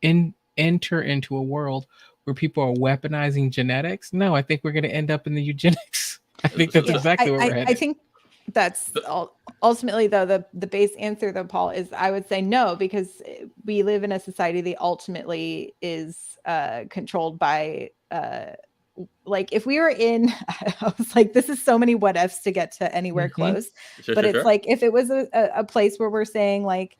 enter into a world where people are weaponizing genetics? No, I think we're going to end up in the eugenics. I think that's So- exactly where we're I headed. think that's ultimately, though, the base answer, though, Paul, is I would say no, because we live in a society that ultimately is controlled by like if we were in I was like, this is so many what ifs to get to anywhere Mhm. close, Sure, but sure, it's sure. like if it was a place where we're saying like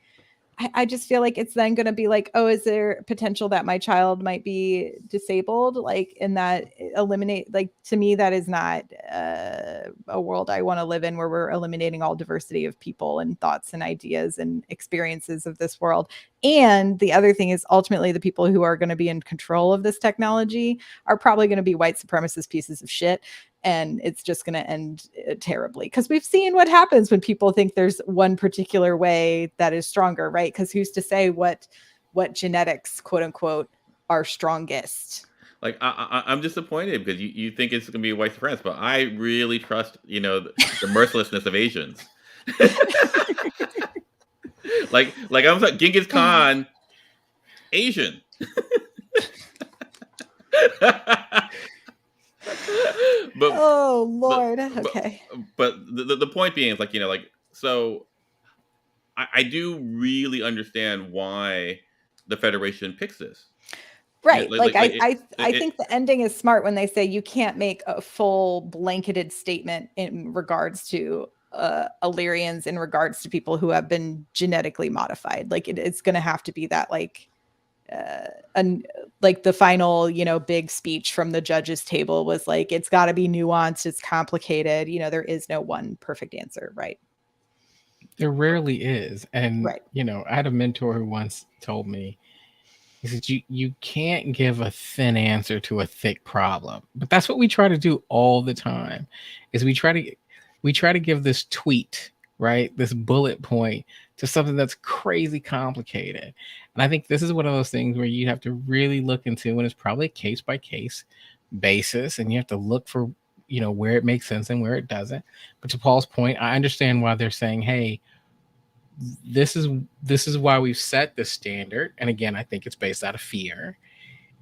I just feel like it's then going to be like, oh, is there potential that my child might be disabled? Like, in that eliminate, like, to me, that is not a world I want to live in, where we're eliminating all diversity of people and thoughts and ideas and experiences of this world. And the other thing is, ultimately, the people who are going to be in control of this technology are probably going to be white supremacist pieces of shit. And it's just going to end terribly, because we've seen what happens when people think there's one particular way that is stronger, right? Because who's to say what genetics, quote unquote, are strongest? Like I'm disappointed because you think it's gonna be a white supremacist, but I really trust the mercilessness of Asians. like I'm like Genghis Khan, Asian. but Oh but Lord. but Okay. but the point being is like so I do really understand why the Federation picks this. Right. Like It, I it, think the ending is smart when they say you can't make a full blanketed statement in regards to Illyrians, in regards to people who have been genetically modified. Like it's going to have to be that like and like the final, big speech from the judges table was like, it's got to be nuanced, it's complicated, there is no one perfect answer, right? There rarely is. And, Right. I had a mentor who once told me, he said, you can't give a thin answer to a thick problem. But that's what we try to do all the time, is we try to give this tweet, right? This bullet point to something that's crazy complicated. And I think this is one of those things where you have to really look into, and it's probably a case by case basis, and you have to look for, where it makes sense and where it doesn't. But to Paul's point, I understand why they're saying, hey, this is why we've set this standard. And again, I think it's based out of fear.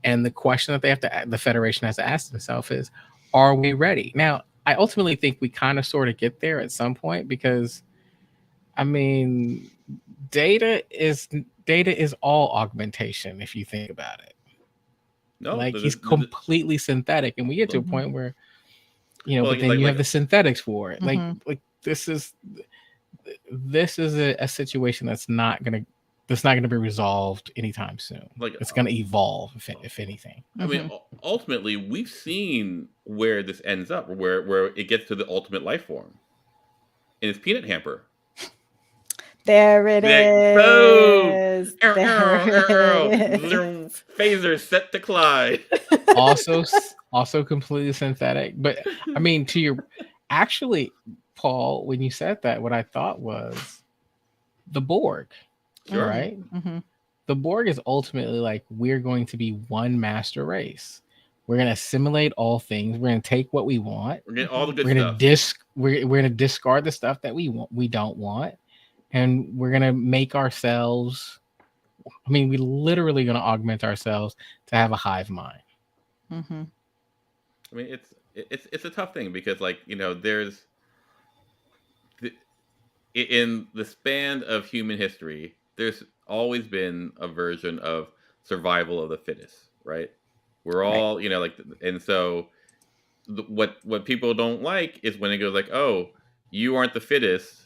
And the question that the Federation has to ask themselves is, are we ready? Now, I ultimately think we kind of sort of get there at some point, because I mean, data is all augmentation if you think about it. no, Like he's completely synthetic, and we get to a point where but then you have the synthetics for it. Like this is a situation that's not gonna be resolved anytime soon. Like it's gonna evolve, if anything. I mean, ultimately, we've seen where this ends up, where it gets to the ultimate life form, and it's peanut hamper. There it is. There it is. Phaser set to Clyde. Also completely synthetic. But I mean, actually, Paul, when you said that, what I thought was the Borg. Sure. Right? The Borg is ultimately like, we're going to be one master race. We're going to assimilate all things. We're going to take what we want. We're getting all the good We're stuff. We're going to discard the stuff that we don't want, and we're going to make ourselves. I mean, we literally going to augment ourselves to have a hive mind. I mean, it's a tough thing, because there's in the span of human history, there's always been a version of survival of the fittest, right? We're all, and so what people don't like is when it goes like, oh, you aren't the fittest,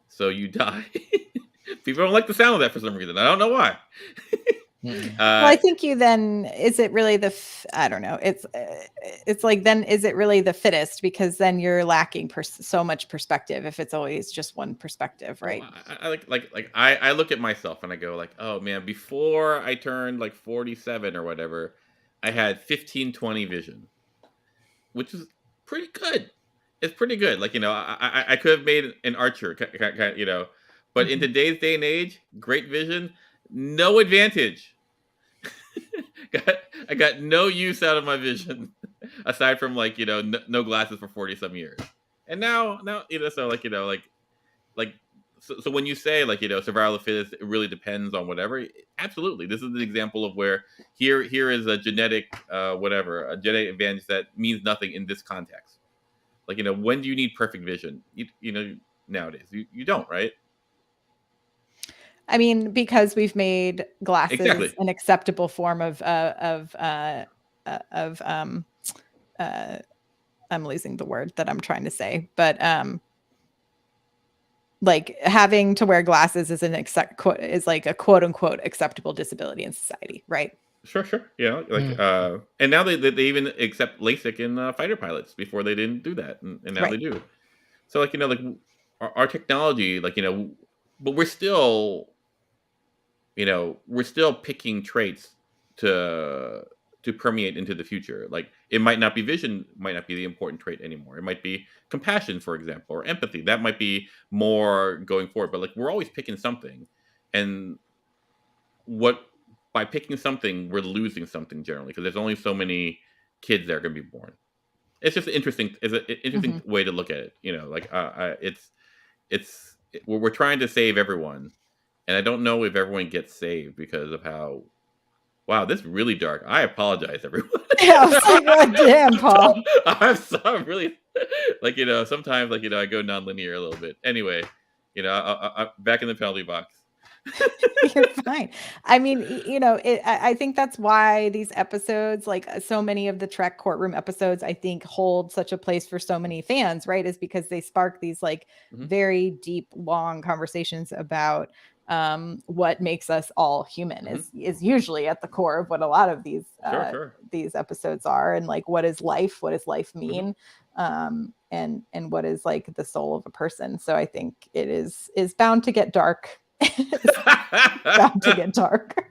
so you die. People don't like the sound of that for some reason. I don't know why. Well, I think you then, is it really I don't know. It's like, then is it really the fittest? Because then you're lacking so much perspective if it's always just one perspective, right? I look at myself and I go like, oh man, before I turned like 47 or whatever, I had 15/20 vision, which is pretty good. It's pretty good. Like, I could have made an archer, but in today's day and age, great vision, no advantage. I got no use out of my vision aside from like, no glasses for 40 some years. And now, so like so when you say like, survival of the fittest, it really depends on whatever. Absolutely, this is an example of where here is a genetic a genetic advantage that means nothing in this context. Like, when do you need perfect vision? Nowadays you don't, right? I mean, because we've made glasses Exactly. an acceptable form of I'm losing the word that I'm trying to say, but like having to wear glasses is is like a quote unquote acceptable disability in society, right? Sure. Yeah, and now they even accept LASIK in fighter pilots. Before they didn't do that, and now Right. they do. So like, like our technology, like, but we're still picking traits to permeate into the future. Like, it might not be vision, might not be the important trait anymore. It might be compassion, for example, or empathy. That might be more going forward. But like, we're always picking something, and by picking something, we're losing something generally, because there's only so many kids that are going to be born. It's just interesting. It's an interesting way to look at it. We're trying to save everyone, and I don't know if everyone gets saved because of how. Wow, this is really dark. I apologize, everyone. Yeah, I was like, God damn, Paul. I'm really like, sometimes like, I go non-linear a little bit. Anyway, I'm back in the penalty box. You're fine. I mean, I think that's why these episodes, like so many of the Trek courtroom episodes, I think hold such a place for so many fans, right? Is because they spark these like very deep, long conversations about what makes us all human is usually at the core of what a lot of these these episodes are. And like, what is life? What does life mean? And what is like the soul of a person? So I think it is bound to get dark. Bound to get dark.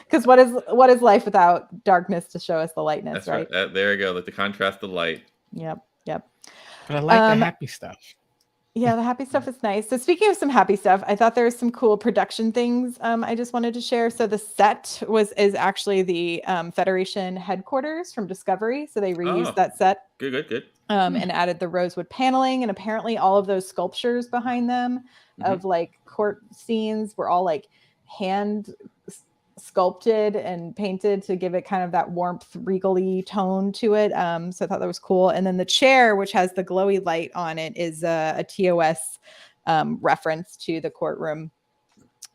Because what is life without darkness to show us the lightness? That's right. There you go. Like the contrast of light. Yep. But I like the happy stuff. Yeah, the happy stuff is nice. So speaking of some happy stuff, I thought there was some cool production things I just wanted to share. So the set is actually the Federation headquarters from Discovery. So they reused that set. Good. And added the rosewood paneling, and apparently all of those sculptures behind them of like court scenes were all like hand sculpted and painted to give it kind of that warmth, regally tone to it. So I thought that was cool. And then the chair, which has the glowy light on it, is a TOS reference to the courtroom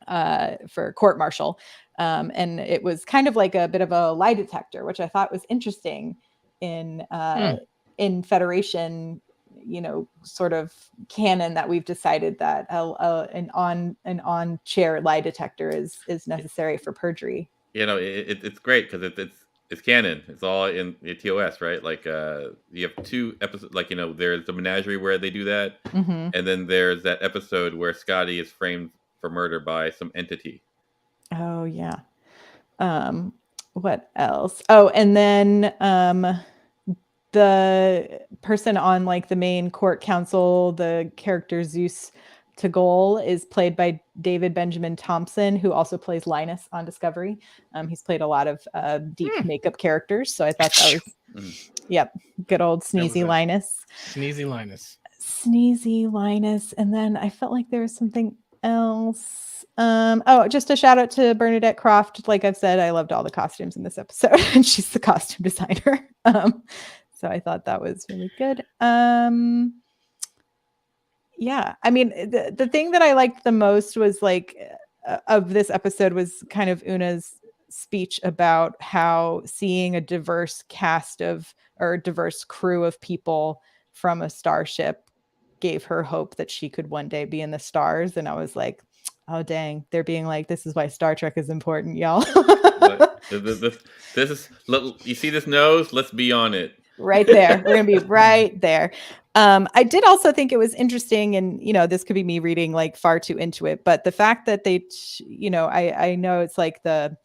for court martial. And it was kind of like a bit of a lie detector, which I thought was interesting in Federation, sort of canon, that we've decided that an on chair lie detector is necessary for perjury. It's great because it's canon. It's all in the TOS, right? Like you have two episodes. Like, there's the menagerie where they do that, and then there's that episode where Scotty is framed for murder by some entity. Oh yeah. What else? Oh, and then the person on like the main court council, the character Zeus Tagol, is played by David Benjamin Thompson, who also plays Linus on Discovery. He's played a lot of deep makeup characters, so I thought that was good old Sneezy Linus. Sneezy Linus. And then I felt like there was something else. Just a shout out to Bernadette Croft. Like I've said, I loved all the costumes in this episode, and she's the costume designer. So I thought that was really good. Yeah, I mean, the thing that I liked the most was like of this episode was kind of Una's speech about how seeing a diverse cast of, or a diverse crew of people from a starship gave her hope that she could one day be in the stars. And I was like, Oh dang, they're being like, this is why Star Trek is important, y'all. This is, you see this nose? Let's be on it. Right there. We're gonna be right there. I did also think it was interesting, and this could be me reading like far too into it, but the fact that they, I know it's like the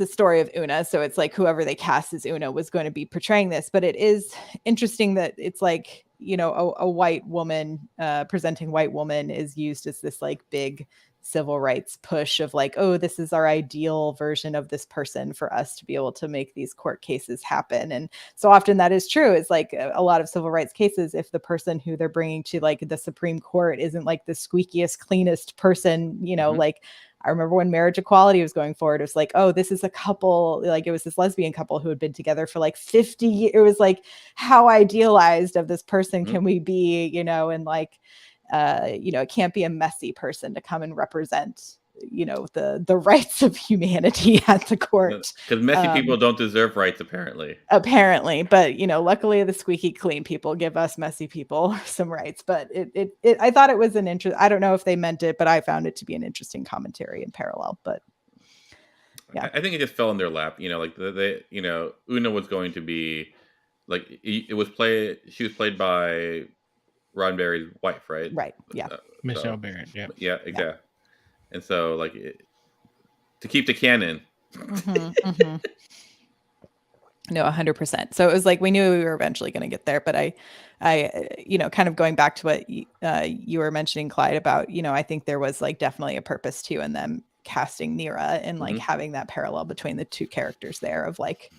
story of Una, so it's like whoever they cast as Una was going to be portraying this, but it is interesting that it's like a white woman, presenting white woman is used as this like big civil rights push of like, oh, this is our ideal version of this person for us to be able to make these court cases happen. And so often that is true. It's like a lot of civil rights cases, if the person who they're bringing to like the Supreme Court isn't like the squeakiest, cleanest person, like I remember when marriage equality was going forward, it was like, oh, this is a couple, like it was this lesbian couple who had been together for like 50 years. It was like, how idealized of this person can we be, and like, it can't be a messy person to come and represent, the rights of humanity at the court. Because messy people don't deserve rights, apparently. But luckily the squeaky clean people give us messy people some rights. But it I thought it was an interest. I don't know if they meant it, but I found it to be an interesting commentary in parallel. But yeah, I think it just fell in their lap. Like Una was going to be like she was played by Roddenberry's wife, right? Right. Yeah. Michelle Barrett. Yeah. Yeah. Exactly. Yeah. And so, like, to keep the canon. No, 100%. So it was like we knew we were eventually going to get there, but I, kind of going back to what you were mentioning, Clyde, about I think there was like definitely a purpose to in them casting Nera and like having that parallel between the two characters there of like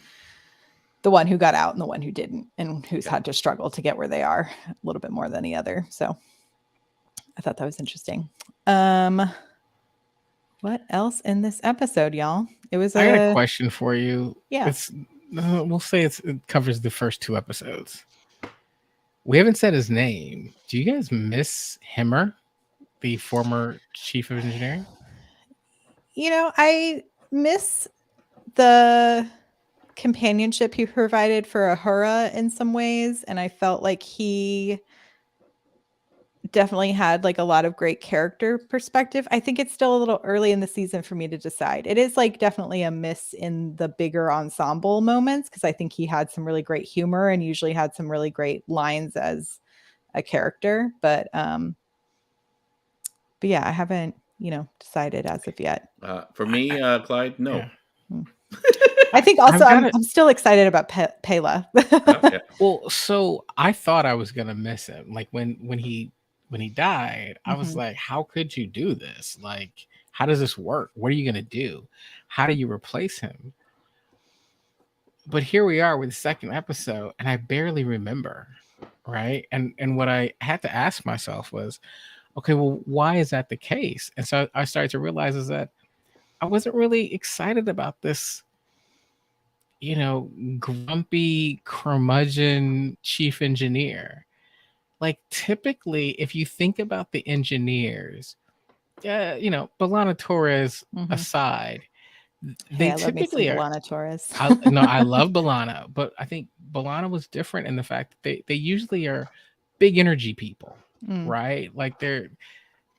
the one who got out and the one who didn't, and who's had to struggle to get where they are a little bit more than the other. So I thought that was interesting. What else in this episode, y'all? I got a question for you. Yeah. We'll say it covers the first 2 episodes. We haven't said his name. Do you guys miss Himmer, the former chief of engineering? I miss the companionship he provided for Ahura in some ways, and I felt like he definitely had like a lot of great character perspective. I think it's still a little early in the season for me to decide. It is like definitely a miss in the bigger ensemble moments, because I think he had some really great humor and usually had some really great lines as a character, but yeah, I haven't decided as of yet. For me, Clyde, no. Yeah. I think also I'm still excited about Pela. Yeah. Well, so I thought I was gonna miss him. Like when he died, I was like, how could you do this? Like, how does this work? What are you gonna do? How do you replace him? But here we are with the second episode, and I barely remember, right? And what I had to ask myself was, okay, well, why is that the case? And so I started to realize is that I wasn't really excited about this, grumpy curmudgeon chief engineer. Like, typically, if you think about the engineers, B'Elanna Torres aside, they typically are. B'Elanna Torres. I love B'Elanna, but I think B'Elanna was different in the fact that they usually are big energy people, right? Like they're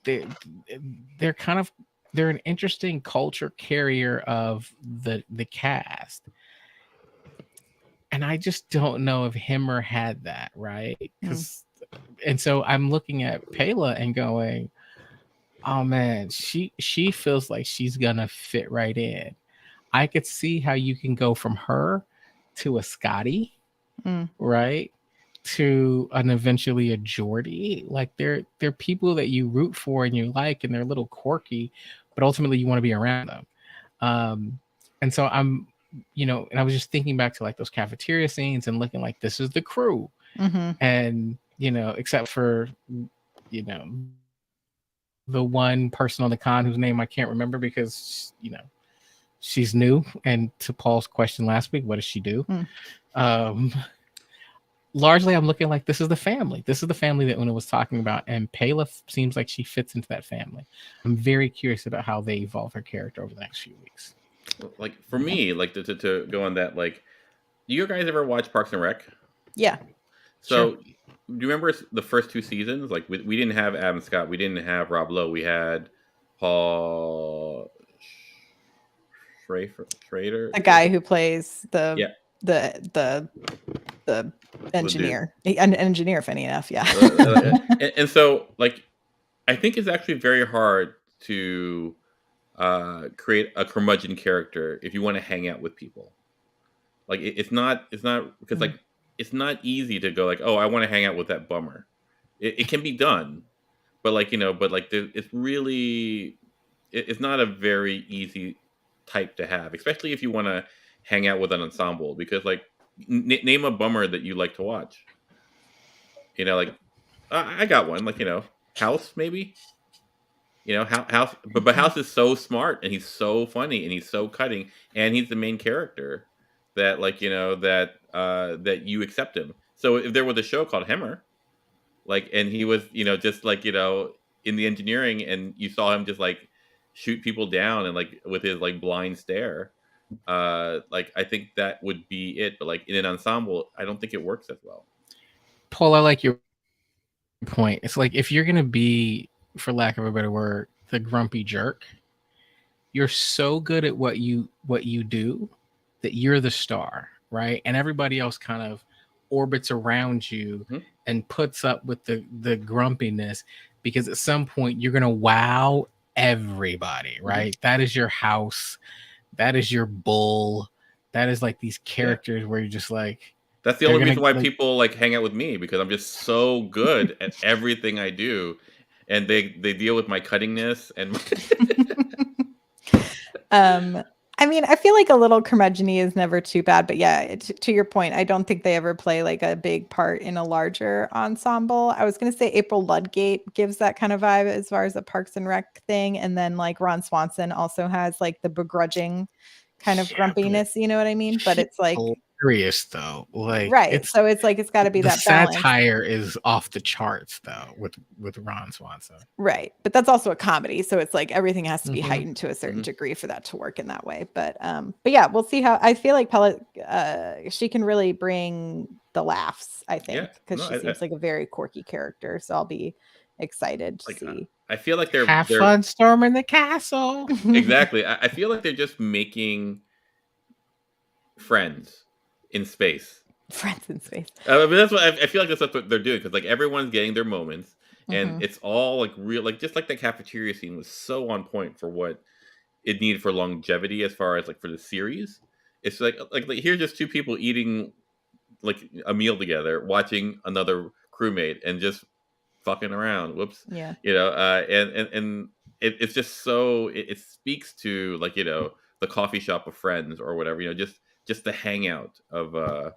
kind of, they're an interesting culture carrier of the cast. And I just don't know if Himmer had that, right? And so I'm looking at Pela and going, oh man, she feels like she's gonna fit right in. I could see how you can go from her to a Scotty, right? To an eventually a Geordie. Like they're people that you root for and you like, and they're a little quirky, but ultimately you want to be around them. And so I'm, and I was just thinking back to like those cafeteria scenes and looking like this is the crew. And except for the one person on the con whose name I can't remember because she's new, and to Paul's question last week, what does she do? Largely I'm looking like this is the family that Una was talking about, and Pela seems like she fits into that family. I'm very curious about how they evolve her character over the next few weeks. Like for me, like to go on that, like, do you guys ever watch Parks and Rec? Yeah. So do you remember the first 2 seasons? Like we didn't have Adam Scott, we didn't have Rob Lowe, we had Paul Schrader. The guy who plays Yeah, the the dude. engineer, an engineer, funny enough. Yeah. And so like I think it's actually very hard to create a curmudgeon character if you want to hang out with people. Like it's not because like it's not easy to go like, oh, I want to hang out with that bummer. It can be done, but like it's really it's not a very easy type to have, especially if you want to hang out with an ensemble. Because like name a bummer that you like to watch. Like I got one, like House maybe. House, but House is so smart and he's so funny and he's so cutting and he's the main character that like that you accept him. So if there was a show called Hemmer, like, and he was just like in the engineering and you saw him just like shoot people down and like with his like blind stare, like I think that would be it. But like in an ensemble, I don't think it works as well. Paul, I like your point. It's like if you're gonna be, for lack of a better word, the grumpy jerk, you're so good at what you do that you're the star, right? And everybody else kind of orbits around you and puts up with the grumpiness, because at some point you're gonna wow everybody, right? That is your House, that is your Bull, that is like these characters where you're just like, that's the only reason why people like hang out with me, because I'm just so good at everything I do. And they deal with my cuttingness and I mean, I feel like a little curmudgeon is never too bad, but yeah, to your point, I don't think they ever play like a big part in a larger ensemble. I was going to say April Ludgate gives that kind of vibe as far as a Parks and Rec thing. And then like Ron Swanson also has like the begrudging kind of grumpiness, you know what I mean? But it's like hilarious though, like right. So it's like it's got to be that balance. Satire is off the charts though with Ron Swanson, right? But that's also a comedy, so it's like everything has to be heightened to a certain degree for that to work in that way. But yeah, we'll see how. I feel like she can really bring the laughs, I think, because she seems like a very quirky character. So I'll be excited to see. I feel like they're fun storming the castle. Exactly. I feel like they're just making friends in space. Friends in space. But that's what I feel like. That's what they're doing, because like everyone's getting their moments, and it's all like real. Like just like the cafeteria scene was so on point for what it needed for longevity, as far as like for the series. It's like here's just two people eating like a meal together, watching another crewmate, and just fucking around. Whoops. Yeah. And it's just so it speaks to like the coffee shop of friends or whatever. Just the hangout of.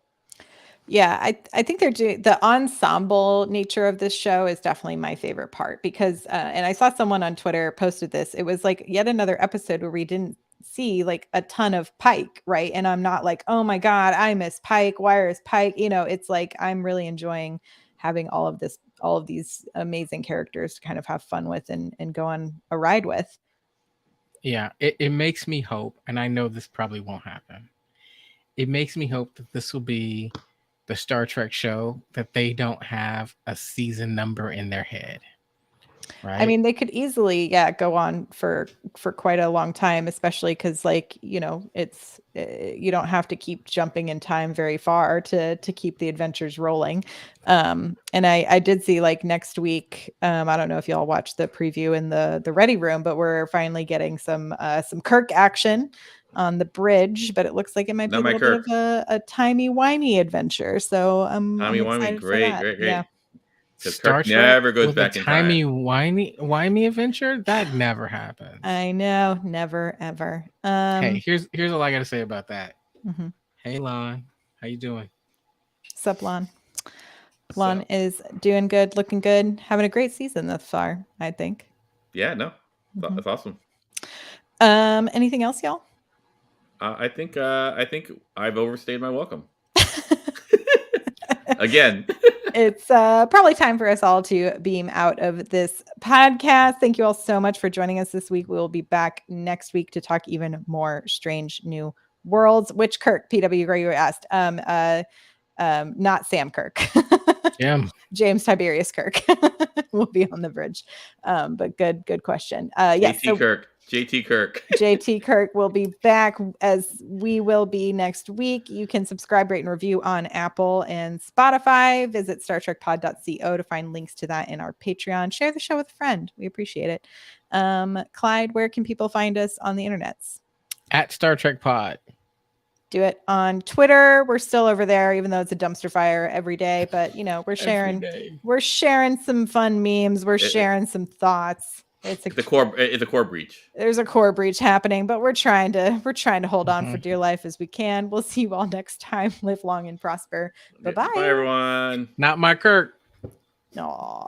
Yeah, I think they're doing the ensemble nature of this show is definitely my favorite part, because and I saw someone on Twitter posted this. It was like yet another episode where we didn't see like a ton of Pike, right? And I'm not like, oh my God, I miss Pike. Where is Pike? It's like I'm really enjoying having all of these amazing characters to kind of have fun with and go on a ride with. Yeah, it makes me hope, and I know this probably won't happen. It makes me hope that this will be the Star Trek show that they don't have a season number in their head. Right. I mean, they could easily, go on for quite a long time, especially because, like, it's you don't have to keep jumping in time very far to keep the adventures rolling. And I did see like next week. I don't know if y'all watched the preview in the Ready Room, but we're finally getting some Kirk action on the bridge. But it looks like it might be a little bit of a timey-wimey adventure. So I'm excited for that. Great. Yeah. Because Kirk never goes back in time. Timey-wimey adventure? That never happens. I know. Never, ever. Hey, here's all I got to say about that. Mm-hmm. Hey, Lon. How you doing? Sup, Lon? Lon is doing good, looking good, having a great season thus far, I think. Yeah, no. That's awesome. Anything else, y'all? I think I've overstayed my welcome. Again. It's probably time for us all to beam out of this podcast. Thank you all so much for joining us this week. We will be back next week to talk even more Strange New Worlds, which Kirk, PW Gray, you asked. Not Sam Kirk. Yeah. James Tiberius Kirk will be on the bridge. But good question. Yes, JT Kirk. JT Kirk. JT Kirk will be back, as we will be next week. You can subscribe, rate, and review on Apple and Spotify. Visit StarTrekPod.co to find links to that in our Patreon. Share the show with a friend. We appreciate it. Clyde, where can people find us on the internets? At Star Trek Pod. Do it on Twitter. We're still over there, even though it's a dumpster fire every day. But we're sharing some fun memes. We're sharing some thoughts. It's a core breach. There's a core breach happening, but we're trying to hold on for dear life as we can. We'll see you all next time. Live long and prosper. Bye-bye. Bye, everyone. Not my Kirk. Aww.